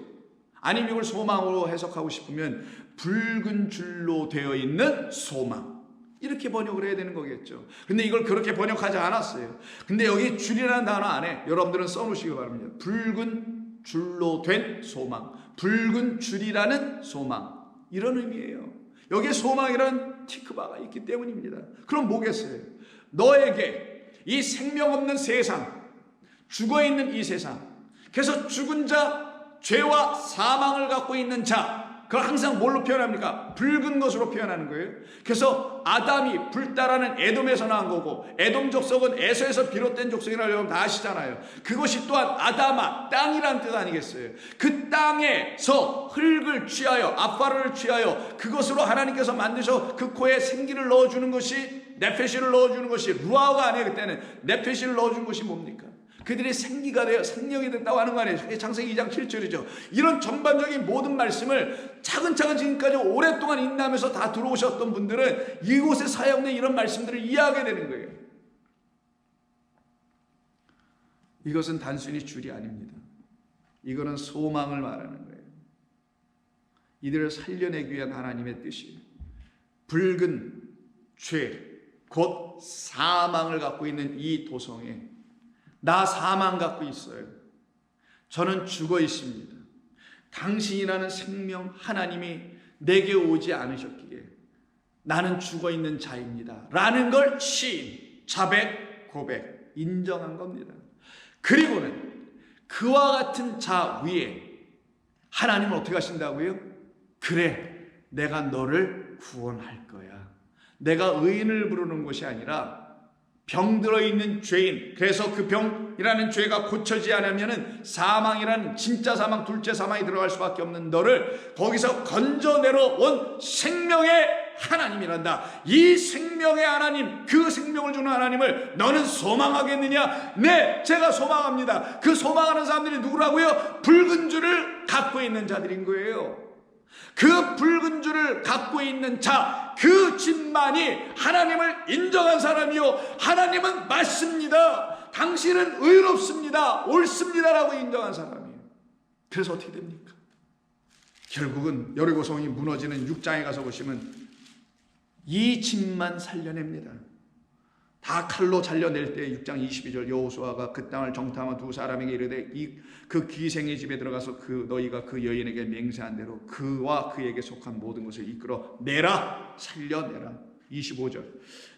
아니면 이걸 소망으로 해석하고 싶으면 붉은 줄로 되어 있는 소망, 이렇게 번역을 해야 되는 거겠죠. 근데 이걸 그렇게 번역하지 않았어요. 근데 여기 줄이라는 단어 안에 여러분들은 써놓으시기 바랍니다. 붉은 줄로 된 소망, 붉은 줄이라는 소망, 이런 의미예요. 여기에 소망이란 티크바가 있기 때문입니다. 그럼 뭐겠어요? 너에게 이 생명 없는 세상, 죽어있는 이 세상, 그래서 죽은 자, 죄와 사망을 갖고 있는 자, 그걸 항상 뭘로 표현합니까? 붉은 것으로 표현하는 거예요. 그래서 아담이 불다라는 에돔에서 나온 거고, 에돔 족속은 에서에서 비롯된 족속이라고 여러분 다 아시잖아요. 그것이 또한 아다마, 땅이라는 뜻 아니겠어요? 그 땅에서 흙을 취하여, 아파르를 취하여 그것으로 하나님께서 만드셔 그 코에 생기를 넣어주는 것이, 네페시를 넣어주는 것이 루아가 아니에요. 그때는 네페시를 넣어준 것이 뭡니까? 그들이 생기가 되어 생명이 됐다고 하는 거 아니에요. 창세기 2장 7절이죠. 이런 전반적인 모든 말씀을 차근차근 지금까지 오랫동안 인내하면서 다 들어오셨던 분들은 이곳에 사용된 이런 말씀들을 이해하게 되는 거예요. 이것은 단순히 줄이 아닙니다. 이거는 소망을 말하는 거예요. 이들을 살려내기 위한 하나님의 뜻이에요. 붉은 죄, 곧 사망을 갖고 있는 이 도성에 나 사망 갖고 있어요. 저는 죽어 있습니다. 당신이라는 생명 하나님이 내게 오지 않으셨기에 나는 죽어 있는 자입니다. 라는 걸 시인, 자백, 고백, 인정한 겁니다. 그리고는 그와 같은 자 위에 하나님은 어떻게 하신다고요? 그래, 내가 너를 구원할 거야. 내가 의인을 부르는 것이 아니라 병들어 있는 죄인, 그래서 그 병이라는 죄가 고쳐지지 않으면 사망이라는 진짜 사망, 둘째 사망이 들어갈 수밖에 없는 너를 거기서 건져내러 온 생명의 하나님이란다. 이 생명의 하나님, 그 생명을 주는 하나님을 너는 소망하겠느냐? 네, 제가 소망합니다. 그 소망하는 사람들이 누구라고요? 붉은 줄을 갖고 있는 자들인 거예요. 그 붉은 줄을 갖고 있는 자, 그 집만이 하나님을 인정한 사람이요, 하나님은 맞습니다, 당신은 의롭습니다, 옳습니다라고 인정한 사람이에요. 그래서 어떻게 됩니까? 결국은 여리고성이 무너지는 6장에 가서 보시면 이 집만 살려냅니다. 다 칼로 잘려낼 때 6장 22절 여호수아가 그 땅을 정탐한 두 사람에게 이르되 그 기생의 집에 들어가서 너희가 그 여인에게 맹세한 대로 그와 그에게 속한 모든 것을 이끌어 내라, 살려내라. 25절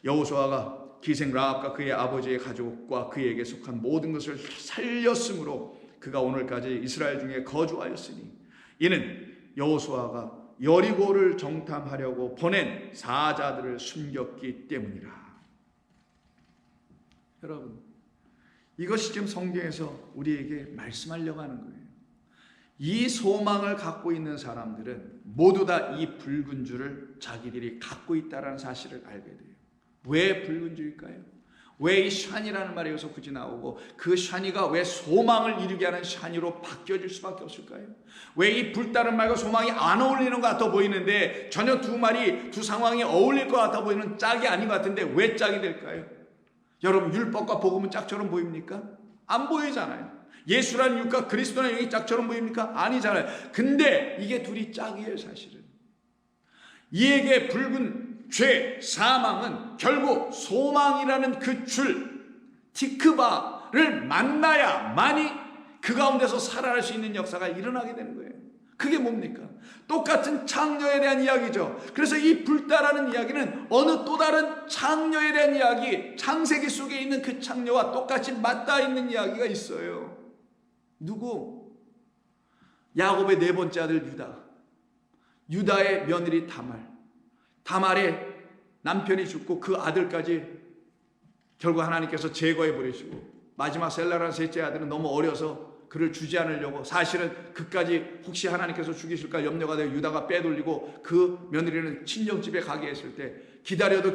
여호수아가 기생 라합과 그의 아버지의 가족과 그에게 속한 모든 것을 살렸으므로 그가 오늘까지 이스라엘 중에 거주하였으니 이는 여호수아가 여리고를 정탐하려고 보낸 사자들을 숨겼기 때문이라. 여러분, 이것이 지금 성경에서 우리에게 말씀하려고 하는 거예요. 이 소망을 갖고 있는 사람들은 모두 다 이 붉은 줄을 자기들이 갖고 있다는 사실을 알게 돼요. 왜 붉은 줄일까요? 왜 이 샤니라는 말이 여기서 굳이 나오고 그 샤니가 왜 소망을 이루게 하는 샤니로 바뀌어질 수밖에 없을까요? 왜 이 불다른 말과 소망이 안 어울리는 것 같아 보이는데 전혀 두 상황이 어울릴 것 같아 보이는 짝이 아닌 것 같은데 왜 짝이 될까요? 여러분, 율법과 복음은 짝처럼 보입니까? 안 보이잖아요. 예수라는 육과 그리스도라는 영이 짝처럼 보입니까? 아니잖아요. 근데 이게 둘이 짝이에요, 사실은. 이에게 붉은 죄, 사망은 결국 소망이라는 그 줄, 티크바를 만나야만이 그 가운데서 살아날 수 있는 역사가 일어나게 되는 거예요. 그게 뭡니까? 똑같은 창녀에 대한 이야기죠. 그래서 이 불다라는 이야기는 어느 또 다른 창녀에 대한 이야기, 창세기 속에 있는 그 창녀와 똑같이 맞닿아 있는 이야기가 있어요. 누구? 야곱의 네 번째 아들 유다, 유다의 며느리 다말의 남편이 죽고 그 아들까지 결국 하나님께서 제거해 버리시고 마지막 셀라라는 셋째 아들은 너무 어려서 그를 주지 않으려고, 사실은 그까지 혹시 하나님께서 죽이실까 염려가 되어 유다가 빼돌리고 그 며느리는 친정집에 가게 했을 때 기다려도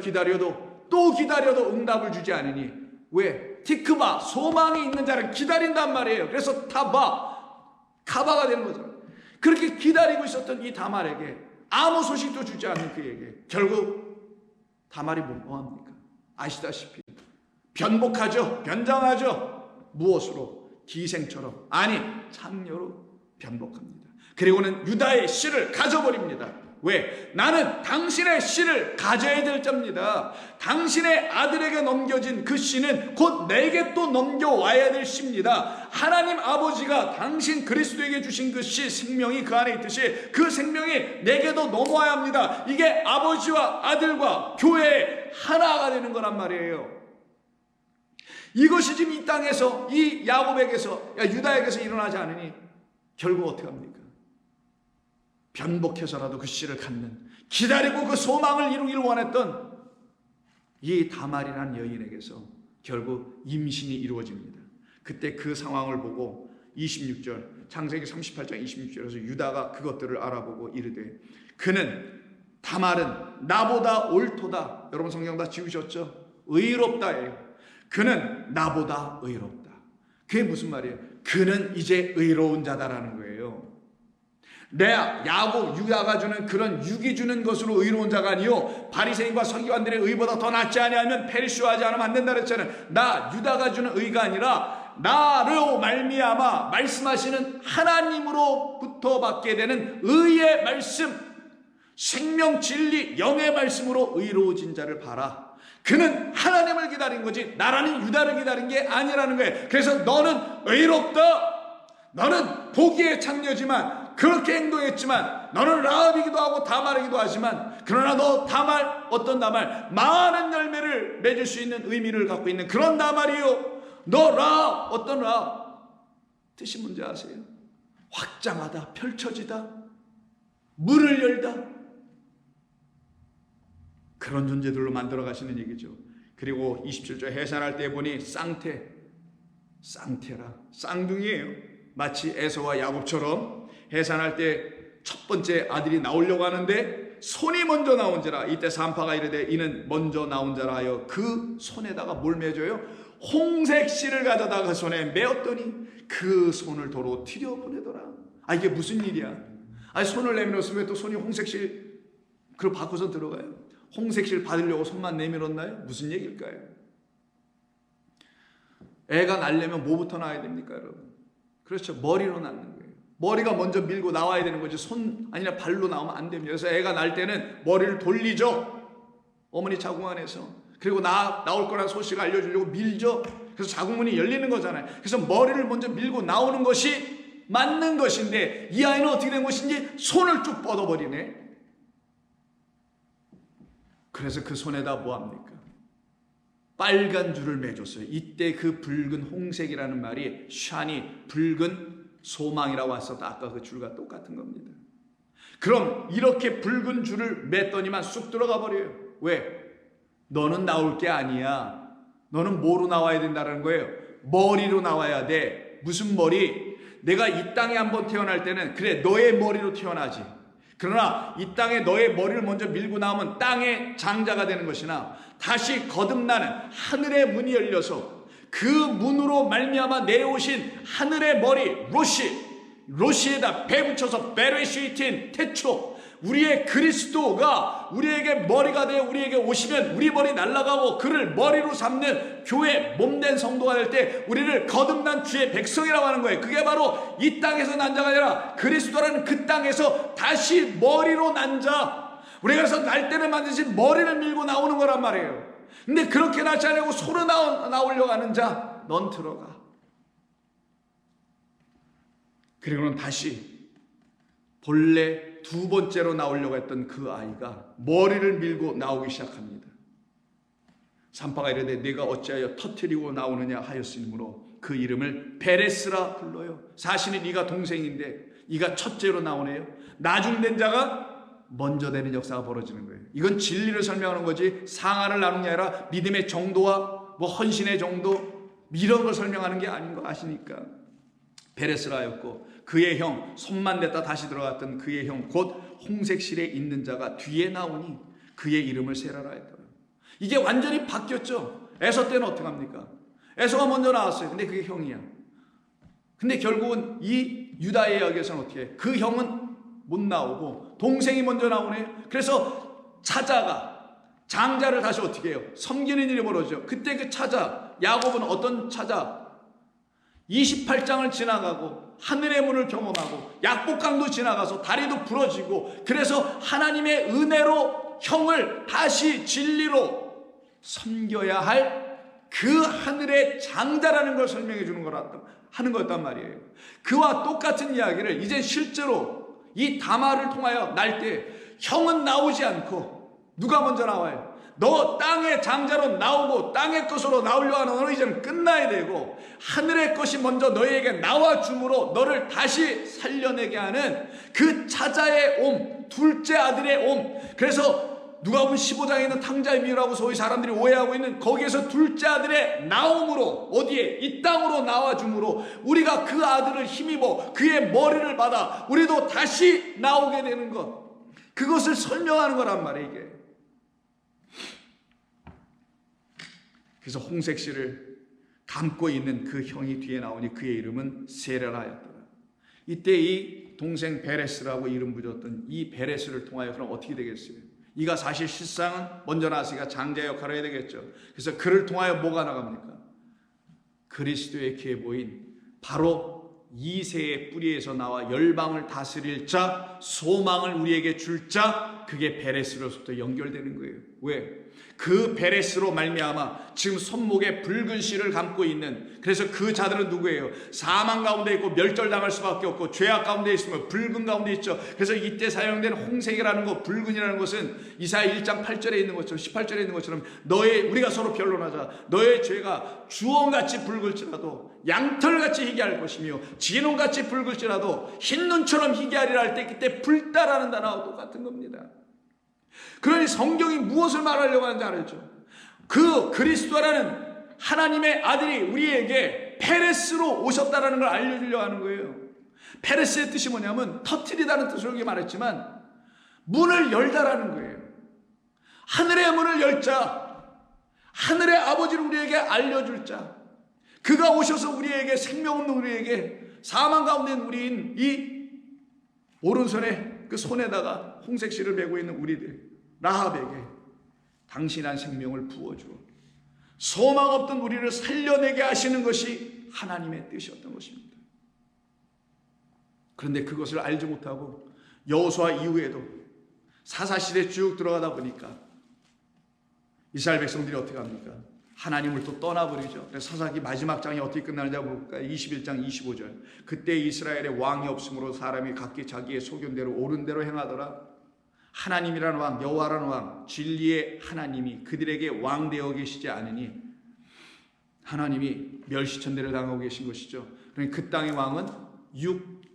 또 기다려도 응답을 주지 않으니, 왜? 티크바, 소망이 있는 자를 기다린단 말이에요. 그래서 카바가 되는 거죠. 그렇게 기다리고 있었던 이 다말에게 아무 소식도 주지 않는 그에게 결국 다말이 뭐합니까? 아시다시피 변복하죠. 변장하죠. 무엇으로? 기생처럼, 아니 창녀로 변복합니다. 그리고는 유다의 씨를 가져버립니다. 왜? 나는 당신의 씨를 가져야 될 자입니다. 당신의 아들에게 넘겨진 그 씨는 곧 내게 또 넘겨와야 될 씨입니다. 하나님 아버지가 당신 그리스도에게 주신 그 씨, 생명이 그 안에 있듯이 그 생명이 내게도 넘어와야 합니다. 이게 아버지와 아들과 교회의 하나가 되는 거란 말이에요. 이것이 지금 이 땅에서 이 야곱에게서, 유다에게서 일어나지 않으니 결국 어떻게 합니까? 변복해서라도 그 씨를 갖는, 기다리고 그 소망을 이루길 원했던 이 다말이라는 여인에게서 결국 임신이 이루어집니다. 그때 그 상황을 보고 26절, 창세기 38장 26절에서 유다가 그것들을 알아보고 이르되 그는, 다말은 나보다 옳도다. 여러분 성경 다 지우셨죠? 의롭다예요. 그는 나보다 의롭다. 그게 무슨 말이에요? 그는 이제 의로운 자다라는 거예요. 야곱, 유다가 주는 그런 육이 주는 것으로 의로운 자가 아니요 바리새인과 서기관들의 의보다 더 낫지 아니하면 페리시하지 않으면 안 된다 그랬잖아요. 유다가 주는 의가 아니라 나로 말미암아 말씀하시는 하나님으로부터 받게 되는 의의 말씀, 생명, 진리, 영의 말씀으로 의로워진 자를 봐라. 그는 하나님을 기다린 거지 나라는 유다를 기다린 게 아니라는 거예요. 그래서 너는 의롭다. 너는 보기에 창녀지만, 그렇게 행동했지만, 너는 라합이기도 하고 다말이기도 하지만, 그러나 너 다말, 어떤 다말? 많은 열매를 맺을 수 있는 의미를 갖고 있는 그런 다말이요. 너 라합, 어떤 라합? 뜻이 뭔지 아세요? 확장하다, 펼쳐지다, 문을 열다, 그런 존재들로 만들어 가시는 얘기죠. 그리고 27절 해산할 때 보니 쌍태라, 쌍둥이에요. 마치 에서와 야곱처럼 해산할 때 첫 번째 아들이 나오려고 하는데 손이 먼저 나온지라. 이때 산파가 이르되 이는 먼저 나온 자라 하여 그 손에다가 뭘 맺어요? 홍색 실을 가져다가 그 손에 메었더니 그 손을 도로 튀려보내더라. 이게 무슨 일이야? 손을 내밀었으면 왜 또 손이 홍색 실 그걸 바꿔서 들어가요? 홍색 실 받으려고 손만 내밀었나요? 무슨 얘기일까요? 애가 낳으려면 뭐부터 낳아야 됩니까, 여러분? 그렇죠. 머리로 낳는 거예요. 머리가 먼저 밀고 나와야 되는 거지 손 아니라 발로 나오면 안 됩니다. 그래서 애가 낳을 때는 머리를 돌리죠. 어머니 자궁 안에서. 그리고 나올 거라는 소식을 알려주려고 밀죠. 그래서 자궁문이 열리는 거잖아요. 그래서 머리를 먼저 밀고 나오는 것이 맞는 것인데 이 아이는 어떻게 된 것인지 손을 쭉 뻗어버리네. 그래서 그 손에다 뭐합니까? 빨간 줄을 매줬어요. 이때 그 붉은 홍색이라는 말이 샤니, 붉은 소망이라고 했었다. 아까 그 줄과 똑같은 겁니다. 그럼 이렇게 붉은 줄을 맸더니만 쑥 들어가 버려요. 왜? 너는 나올 게 아니야. 너는 뭐로 나와야 된다는 거예요? 머리로 나와야 돼. 무슨 머리? 내가 이 땅에 한번 태어날 때는 그래 너의 머리로 태어나지. 그러나 이 땅에 너의 머리를 먼저 밀고 나오면 땅의 장자가 되는 것이나 다시 거듭나는 하늘의 문이 열려서 그 문으로 말미암아 내려오신 하늘의 머리 로시에다 배 붙여서 베레시틴 태초 우리의 그리스도가 우리에게 머리가 되어 우리에게 오시면 우리 머리 날아가고 그를 머리로 삼는 교회 몸된 성도가 될 때 우리를 거듭난 주의 백성이라고 하는 거예요. 그게 바로 이 땅에서 난 자가 아니라 그리스도라는 그 땅에서 다시 머리로 난 자. 우리가 그래서 날 때는 반드시 머리를 밀고 나오는 거란 말이에요. 근데 그렇게 낳지 않고 손으로 나오려고 하는 자, 넌 들어가. 그리고는 다시 본래 두 번째로 나오려고 했던 그 아이가 머리를 밀고 나오기 시작합니다. 산파가 이르되 네가 어찌하여 터뜨리고 나오느냐 하였으므로 그 이름을 베레스라 불러요. 사실은 네가 동생인데 네가 첫째로 나오네요. 나중된 자가 먼저 되는 역사가 벌어지는 거예요. 이건 진리를 설명하는 거지 상하를 나누는 게 아니라 믿음의 정도와 헌신의 정도 이런 걸 설명하는 게 아닌 거 아시니까. 베레스라였고 그의 형 손만 댔다 다시 들어갔던 그의 형 곧 홍색실에 있는 자가 뒤에 나오니 그의 이름을 세라라 했더라. 이게 완전히 바뀌었죠. 에서 때는 어떻게 합니까? 에서가 먼저 나왔어요. 근데 그게 형이야. 근데 결국은 이 유다의 이야기에서는 어떻게 해? 그 형은 못 나오고 동생이 먼저 나오네요. 그래서 차자가 장자를 다시 어떻게 해요? 섬기는 일이 벌어지죠. 그때 그 차자 야곱은 어떤 차자? 28장을 지나가고 하늘의 문을 경험하고 약복강도 지나가서 다리도 부러지고 그래서 하나님의 은혜로 형을 다시 진리로 섬겨야 할 그 하늘의 장자라는 걸 설명해 주는 하는 거였단 말이에요. 그와 똑같은 이야기를 이제 실제로 이 다말을 통하여 날 때 형은 나오지 않고 누가 먼저 나와요? 너 땅의 장자로 나오고 땅의 것으로 나오려 하는 너는 이제는 끝나야 되고 하늘의 것이 먼저 너희에게 나와 줌으로 너를 다시 살려내게 하는 그 차자의 옴, 둘째 아들의 옴. 그래서 누가복음 15장에 있는 탕자의 비유라고 소위 사람들이 오해하고 있는 거기에서 둘째 아들의 나옴으로 어디에? 이 땅으로 나와 줌으로 우리가 그 아들을 힘입어 그의 머리를 받아 우리도 다시 나오게 되는 것, 그것을 설명하는 거란 말이에요 이게. 그래서 홍색실을 감고 있는 그 형이 뒤에 나오니 그의 이름은 세라라였더라. 이때 이 동생 베레스라고 이름 붙였던 이 베레스를 통하여 그럼 어떻게 되겠어요? 이가 사실 실상은 먼저 나왔으니까 장자 역할을 해야 되겠죠. 그래서 그를 통하여 뭐가 나갑니까? 그리스도의 계보인 바로 이새의 뿌리에서 나와 열방을 다스릴 자, 소망을 우리에게 줄 자, 그게 베레스로부터 연결되는 거예요. 왜? 그 베레스로 말미암아 지금 손목에 붉은 실을 감고 있는, 그래서 그 자들은 누구예요? 사망 가운데 있고 멸절당할 수밖에 없고 죄악 가운데 있으면 붉은 가운데 있죠. 그래서 이때 사용된 홍색이라는 것, 붉은이라는 것은 이사야 1장 8절에 있는 것처럼 18절에 있는 것처럼 우리가 서로 변론하자. 너의 죄가 주홍같이 붉을지라도 양털같이 희게할 것이며 진홍같이 붉을지라도 흰 눈처럼 희게하리라 할 때 그때 붉다라는 단어와 똑같은 겁니다. 그러니 성경이 무엇을 말하려고 하는지 알죠? 그 그리스도라는 하나님의 아들이 우리에게 페레스로 오셨다라는 걸 알려주려고 하는 거예요. 페레스의 뜻이 뭐냐면 터뜨리다는 뜻으로 여기 말했지만 문을 열다라는 거예요. 하늘의 문을 열 자, 하늘의 아버지를 우리에게 알려줄 자, 그가 오셔서 우리에게 생명 없는 우리에게 사망 가운데 있는 우리인 이 오른손에 그 손에다가 홍색 실을 메고 있는 우리들 라합에게 당신한 생명을 부어주어 소망 없던 우리를 살려내게 하시는 것이 하나님의 뜻이었던 것입니다. 그런데 그것을 알지 못하고 여호수아 이후에도 사사시대 쭉 들어가다 보니까 이스라엘 백성들이 어떻게 합니까? 하나님을 또 떠나버리죠. 그래서 사사기 마지막 장이 어떻게 끝나는지 볼까요? 21장 25절. 그때 이스라엘에 왕이 없으므로 사람이 각기 자기의 소견대로 옳은 대로 행하더라. 하나님이라는 왕, 여호와라는 왕, 진리의 하나님이 그들에게 왕 되어 계시지 않으니 하나님이 멸시천대를 당하고 계신 것이죠. 그러니 그 땅의 왕은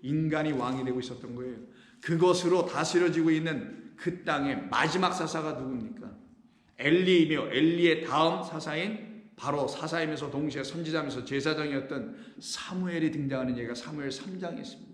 인간이 왕이 되고 있었던 거예요. 그것으로 다스려지고 있는 그 땅의 마지막 사사가 누굽니까? 엘리이며 엘리의 다음 사사인 바로 사사이면서 동시에 선지자면서 제사장이었던 사무엘이 등장하는 얘기가 사무엘 3장에 있습니다.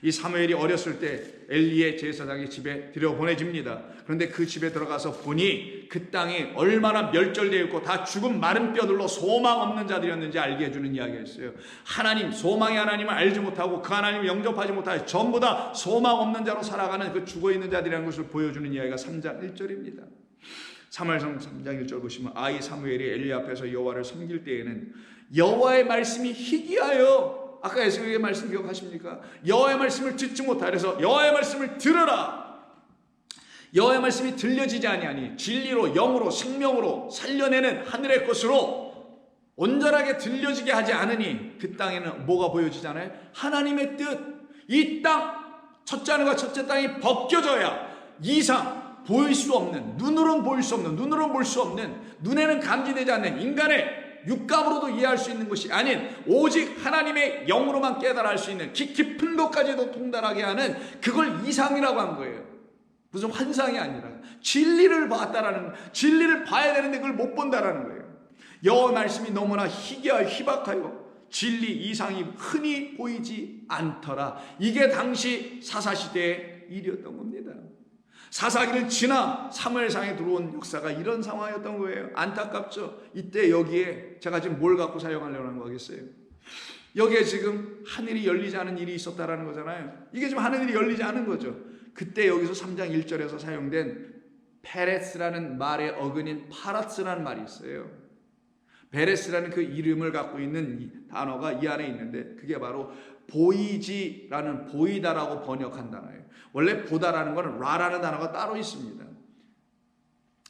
이 사무엘이 어렸을 때 엘리의 제사장의 집에 들여보내집니다. 그런데 그 집에 들어가서 보니 그 땅이 얼마나 멸절되어 있고 다 죽은 마른 뼈들로 소망 없는 자들이었는지 알게 해주는 이야기였어요. 하나님, 소망의 하나님을 알지 못하고 그 하나님을 영접하지 못하여 전부 다 소망 없는 자로 살아가는 그 죽어있는 자들이라는 것을 보여주는 이야기가 3장 1절입니다. 사무엘상 3장 1절 보시면 아이 사무엘이 엘리 앞에서 여호와를 섬길 때에는 여호와의 말씀이 희귀하여, 아까 에스겔의 말씀 기억하십니까? 여호와의 말씀을 듣지 못하여, 그래서 여호와의 말씀을 들으라. 여호와의 말씀이 들려지지 아니하니 진리로 영으로 생명으로 살려내는 하늘의 것으로 온전하게 들려지게 하지 않으니 그 땅에는 뭐가 보여지잖아요? 하나님의 뜻. 이 땅 첫째 하늘과 첫째 땅이 벗겨져야 이상 보일 수 없는, 눈으로는 보일 수 없는, 눈으로는 볼 수 없는, 눈에는 감지되지 않는 인간의 육감으로도 이해할 수 있는 것이 아닌 오직 하나님의 영으로만 깨달아 알 수 있는 깊은 것까지도 통달하게 하는 그걸 이상이라고 한 거예요. 무슨 환상이 아니라 진리를 봤다라는, 진리를 봐야 되는데 그걸 못 본다라는 거예요. 여호와 말씀이 너무나 희귀하여 희박하여 진리 이상이 흔히 보이지 않더라. 이게 당시 사사시대의 일이었던 겁니다. 사사기를 지나 사무엘상에 들어온 역사가 이런 상황이었던 거예요. 안타깝죠. 이때 여기에 제가 지금 뭘 갖고 사용하려고 하는 거겠어요? 여기에 지금 하늘이 열리지 않은 일이 있었다라는 거잖아요. 이게 지금 하늘이 열리지 않은 거죠. 그때 여기서 3장 1절에서 사용된 페레스라는 말의 어근인 파라스라는 말이 있어요. 베레스라는 그 이름을 갖고 있는 이 단어가 이 안에 있는데 그게 바로 보이지라는, 보이다라고 번역한 단어예요. 원래 보다라는 거는 라라는 단어가 따로 있습니다.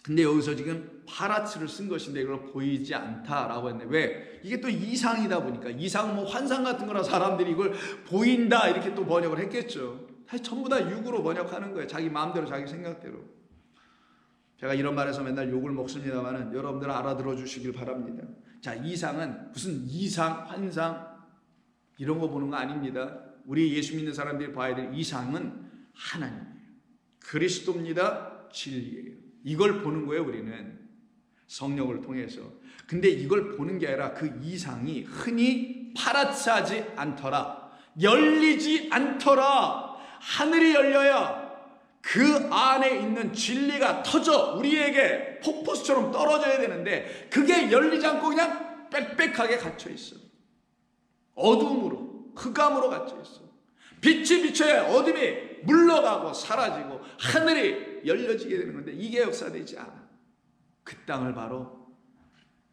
근데 여기서 지금 파라츠를 쓴 것인데 이걸 보이지 않다라고 했네. 왜? 이게 또 이상이다 보니까, 이상 뭐 환상 같은 거라 사람들이 이걸 보인다 이렇게 또 번역을 했겠죠. 사실 전부 다 육으로 번역하는 거예요. 자기 마음대로 자기 생각대로. 제가 이런 말에서 맨날 욕을 먹습니다만 여러분들 알아들어 주시길 바랍니다. 자, 이상은 무슨 이상, 환상 이런 거 보는 거 아닙니다. 우리 예수 믿는 사람들이 봐야 될 이상은 하나님이에요. 그리스도입니다. 진리예요. 이걸 보는 거예요. 우리는 성령을 통해서. 근데 이걸 보는 게 아니라 그 이상이 흔히 파랗지 않더라, 열리지 않더라. 하늘이 열려야 그 안에 있는 진리가 터져 우리에게 폭포수처럼 떨어져야 되는데 그게 열리지 않고 그냥 빽빽하게 갇혀 있어. 어둠으로, 흑암으로 갇혀 있어. 빛이 비쳐야 어둠이 물러가고 사라지고 하늘이 열려지게 되는 건데 이게 역사되지 않아. 그 땅을 바로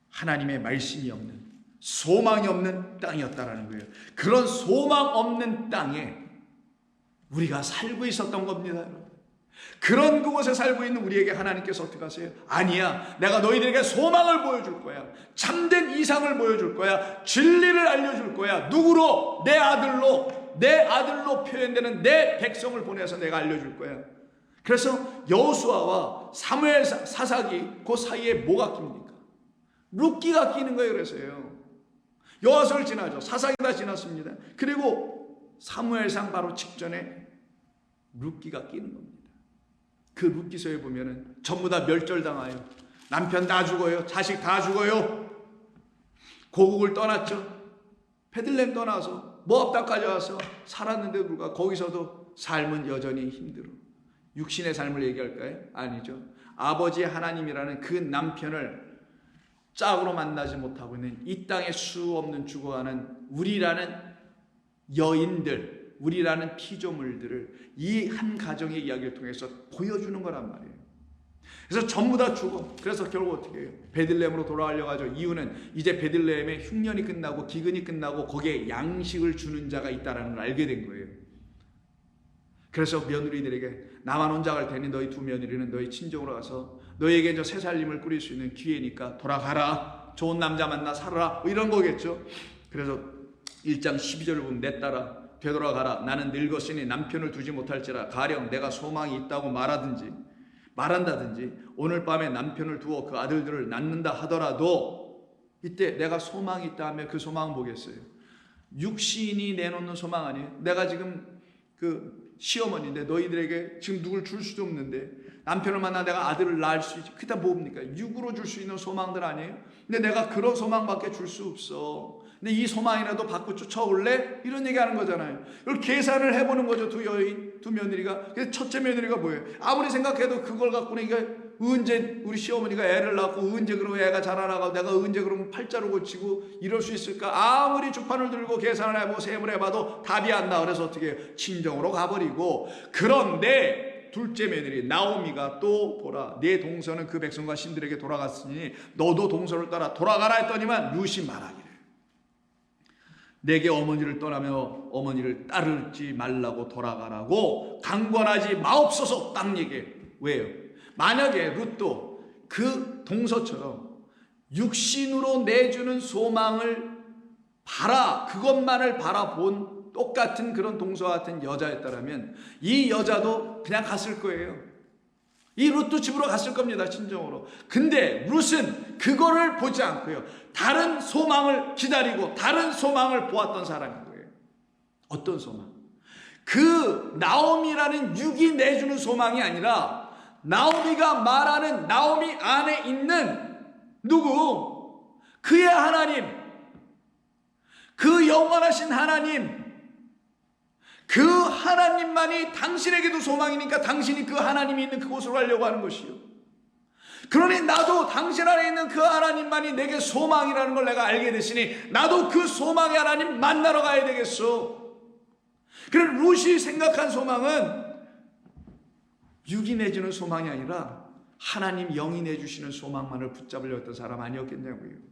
하나님의 말씀이 없는, 소망이 없는 땅이었다라는 거예요. 그런 소망 없는 땅에 우리가 살고 있었던 겁니다, 여러분. 그런 그곳에 살고 있는 우리에게 하나님께서 어떻게 하세요? 아니야, 내가 너희들에게 소망을 보여줄 거야. 참된 이상을 보여줄 거야. 진리를 알려줄 거야. 누구로? 내 아들로 표현되는 내 백성을 보내서 내가 알려줄 거야. 그래서 여호수아와 사무엘 사사기 그 사이에 뭐가 낍니까? 룻기가 끼는 거예요. 그래서요. 여호수아를 지나죠. 사사기 다 지났습니다. 그리고 사무엘상 바로 직전에 룻기가 끼는 겁니다. 그 룻기서에 보면은 전부 다 멸절당하여 남편 다 죽어요. 자식 다 죽어요. 고국을 떠났죠. 베들레헴 떠나서 모압 땅까지 와서 살았는데 불구하고 거기서도 삶은 여전히 힘들어. 육신의 삶을 얘기할까요? 아니죠. 아버지 하나님이라는 그 남편을 짝으로 만나지 못하고 있는 이 땅에 수 없는 죽어가는 우리라는 여인들, 우리라는 피조물들을 이 한 가정의 이야기를 통해서 보여주는 거란 말이에요. 그래서 전부 다 죽어. 그래서 결국 어떻게 해요? 베들레헴으로 돌아가려고 하죠. 이유는 이제 베들레헴에 흉년이 끝나고 기근이 끝나고 거기에 양식을 주는 자가 있다는 걸 알게 된 거예요. 그래서 며느리들에게 나만 혼자 갈 테니 너희 두 며느리는 너희 친정으로 가서 너희에게 저 새 살림을 꾸릴 수 있는 기회니까 돌아가라. 좋은 남자 만나 살아라. 뭐 이런 거겠죠. 그래서 1장 12절을 보면 내 딸아 되돌아가라. 나는 늙었으니 남편을 두지 못할지라. 가령 내가 소망이 있다고 말한다든지 오늘 밤에 남편을 두어 그 아들들을 낳는다 하더라도 이때 내가 소망이 있다 하면 그 소망은 뭐겠어요? 육신이 내놓는 소망 아니에요? 내가 지금 그 시어머니인데 너희들에게 지금 누굴 줄 수도 없는데 남편을 만나 내가 아들을 낳을 수 있지. 그게 다 뭡니까? 육으로 줄 수 있는 소망들 아니에요? 근데 내가 그런 소망밖에 줄 수 없어. 근데 이 소망이라도 받고 쫓아올래? 이런 얘기하는 거잖아요. 이걸 계산을 해보는 거죠. 두 여인, 두 며느리가. 그래서 첫째 며느리가 뭐예요? 아무리 생각해도 그걸 갖고는 이게 언제 우리 시어머니가 애를 낳고 언제 그러면 애가 자라나고 내가 언제 그러면 팔자로 고치고 이럴 수 있을까? 아무리 주판을 들고 계산을 해보고 세을 해봐도 답이 안 나와. 그래서 어떻게 해요? 친정으로 가버리고. 그런데 둘째 며느리 나오미가 또 보라 내 동서는 그 백성과 신들에게 돌아갔으니 너도 동서를 따라 돌아가라 했더니만 룻이 말하기를 내게 어머니를 떠나며 어머니를 따르지 말라고 돌아가라고 강권하지 마옵소서. 딱 얘기해. 왜요? 만약에 룻도 그 동서처럼 육신으로 내주는 소망을 그것만을 바라본 똑같은 그런 동서와 같은 여자였다면 이 여자도 그냥 갔을 거예요. 이 룻도 집으로 갔을 겁니다. 친정으로. 근데 룻은 그거를 보지 않고요. 다른 소망을 기다리고 다른 소망을 보았던 사람인 거예요. 어떤 소망? 그 나오미라는 육이 내주는 소망이 아니라 나오미가 말하는 나오미 안에 있는 누구? 그의 하나님, 그 영원하신 하나님, 그 하나님만이 당신에게도 소망이니까 당신이 그 하나님이 있는 그곳으로 가려고 하는 것이요. 그러니 나도 당신 안에 있는 그 하나님만이 내게 소망이라는 걸 내가 알게 됐으니 나도 그 소망의 하나님 만나러 가야 되겠어. 그래서 룻이 생각한 소망은 육이 내주는 소망이 아니라 하나님 영이 내주시는 소망만을 붙잡으려 했던 사람 아니었겠냐고요.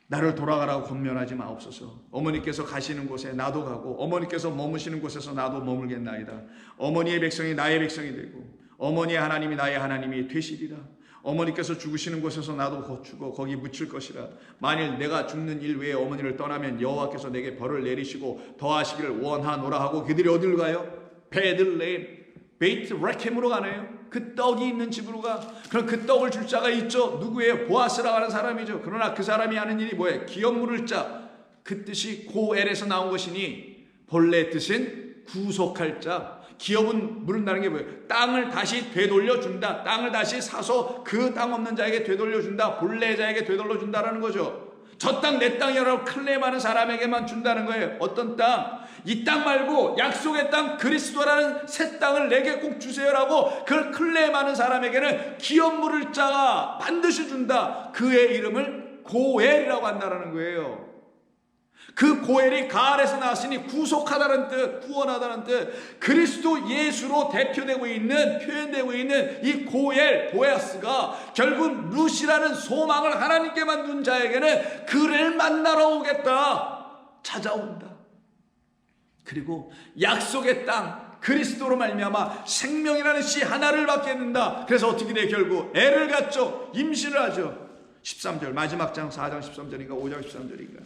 나를 돌아가라고 권면하지 마옵소서. 어머니께서 가시는 곳에 나도 가고 어머니께서 머무시는 곳에서 나도 머물겠나이다. 어머니의 백성이 나의 백성이 되고 어머니의 하나님이 나의 하나님이 되시리라. 어머니께서 죽으시는 곳에서 나도 죽어 거기 묻힐 것이라. 만일 내가 죽는 일 외에 어머니를 떠나면 여호와께서 내게 벌을 내리시고 더하시기를 원하노라 하고 그들이 어디를 가요? 베들레헴, 베이트 레켐으로 가네요. 그 떡이 있는 집으로 가. 그럼 그 떡을 줄 자가 있죠. 누구예요? 보아스라고 하는 사람이죠. 그러나 그 사람이 하는 일이 뭐예요? 기업 물을 자. 그 뜻이 고엘에서 나온 것이니 본래 뜻은 구속할 자. 기업은 물은다는 게 뭐예요? 땅을 다시 되돌려 준다. 땅을 다시 사서 그 땅 없는 자에게 되돌려 준다. 본래 자에게 되돌려 준다라는 거죠. 저 땅 내 땅이라고 클레임하는 사람에게만 준다는 거예요. 어떤 땅? 이 땅 말고 약속의 땅 그리스도라는 새 땅을 내게 꼭 주세요라고 그걸 클레임하는 사람에게는 기업 물을 자가 반드시 준다. 그의 이름을 고엘이라고 한다는 거예요. 그 고엘이 가알에서 나왔으니 구속하다는 뜻, 구원하다는 뜻. 그리스도 예수로 대표되고 있는, 표현되고 있는 이 고엘, 보아스가 결국 루시라는 소망을 하나님께만 둔 자에게는 그를 만나러 오겠다, 찾아온다. 그리고 약속의 땅 그리스도로 말미암아 생명이라는 씨 하나를 받겠는다. 그래서 어떻게 돼? 결국 애를 갖죠. 임신을 하죠. 13절 마지막 장 4장 13절인가 5장 13절인가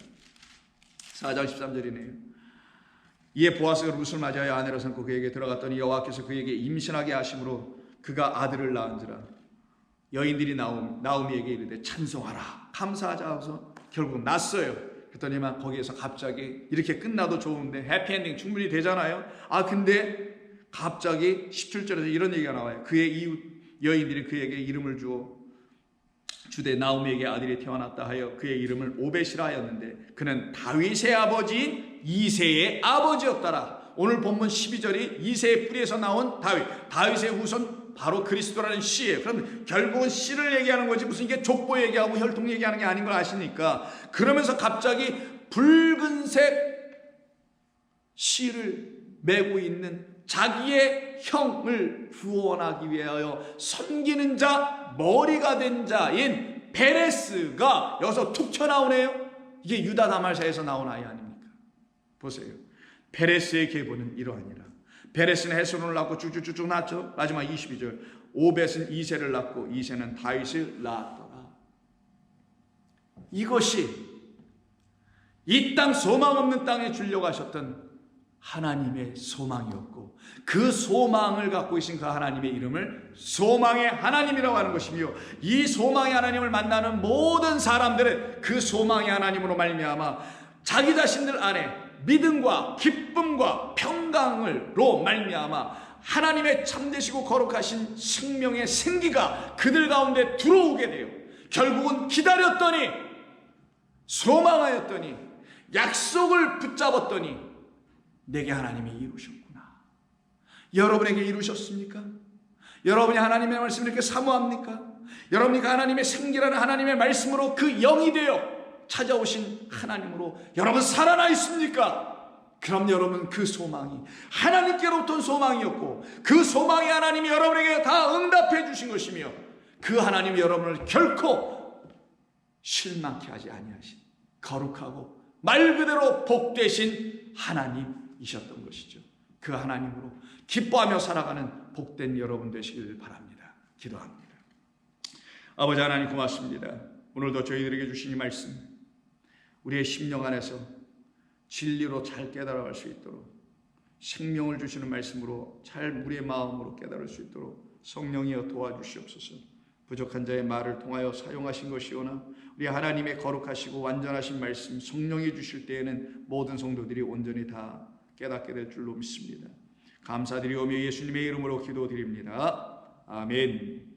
4장 13절이네요. 이에 보아스가 룻을 맞이하여 아내로 삼고 그에게 들어갔더니 여호와께서 그에게 임신하게 하심으로 그가 아들을 낳은지라. 여인들이 나오미에게 이르되 찬송하라 감사하자 하고서 결국 낳았어요. 그랬더니만 거기에서 갑자기 이렇게 끝나도 좋은데 해피엔딩 충분히 되잖아요. 근데 갑자기 17절에서 이런 얘기가 나와요. 그의 이웃 여인들이 그에게 이름을 주어 주되 나오미에게 아들이 태어났다 하여 그의 이름을 오벳이라 하였는데 그는 다윗의 아버지인 이새의 아버지였더라. 오늘 본문 12절이 이새의 뿌리에서 나온 다윗의 후손 바로 그리스도라는 씨예요. 그럼 결국은 씨를 얘기하는 거지 무슨 이게 족보 얘기하고 혈통 얘기하는 게 아닌 걸 아시니까. 그러면서 갑자기 붉은색 씨를 메고 있는 자기의 형을 구원하기 위하여 섬기는 자, 머리가 된 자인 베레스가 여기서 툭 튀어나오네요. 이게 유다 다말사에서 나온 아이 아닙니까? 보세요. 베레스의 계보는 이러하니라. 베레스는 헤스론을 낳고 쭉쭉쭉 낳았죠. 마지막 22절 오벳은 이새를 낳고 이새는 다윗을 낳았더라. 이것이 이 땅 소망 없는 땅에 주려고 하셨던 하나님의 소망이었고 그 소망을 갖고 계신 그 하나님의 이름을 소망의 하나님이라고 하는 것이며 이 소망의 하나님을 만나는 모든 사람들은 그 소망의 하나님으로 말미암아 자기 자신들 안에 믿음과 기쁨과 평강으로 말미암아 하나님의 참되시고 거룩하신 생명의 생기가 그들 가운데 들어오게 돼요. 결국은 기다렸더니 소망하였더니 약속을 붙잡았더니 내게 하나님이 이루셨구나. 여러분에게 이루셨습니까? 여러분이 하나님의 말씀을 이렇게 사모합니까? 여러분이 하나님의 생기라는 하나님의 말씀으로 그 영이 되어 찾아오신 하나님으로 여러분 살아나 있습니까? 그럼 여러분 그 소망이 하나님께로부터 소망이었고 그 소망이 하나님이 여러분에게 다 응답해 주신 것이며 그 하나님이 여러분을 결코 실망케 하지 아니하신 거룩하고 말 그대로 복되신 하나님이셨던 것이죠. 그 하나님으로 기뻐하며 살아가는 복된 여러분 되시길 바랍니다. 기도합니다. 아버지 하나님 고맙습니다. 오늘도 저희들에게 주신 이 말씀 우리의 심령 안에서 진리로 잘 깨달아갈 수 있도록 생명을 주시는 말씀으로 잘 우리의 마음으로 깨달을 수 있도록 성령이여 도와주시옵소서. 부족한 자의 말을 통하여 사용하신 것이오나 우리 하나님의 거룩하시고 완전하신 말씀 성령이 주실 때에는 모든 성도들이 온전히 다 깨닫게 될 줄로 믿습니다. 감사드리오며 예수님의 이름으로 기도드립니다. 아멘.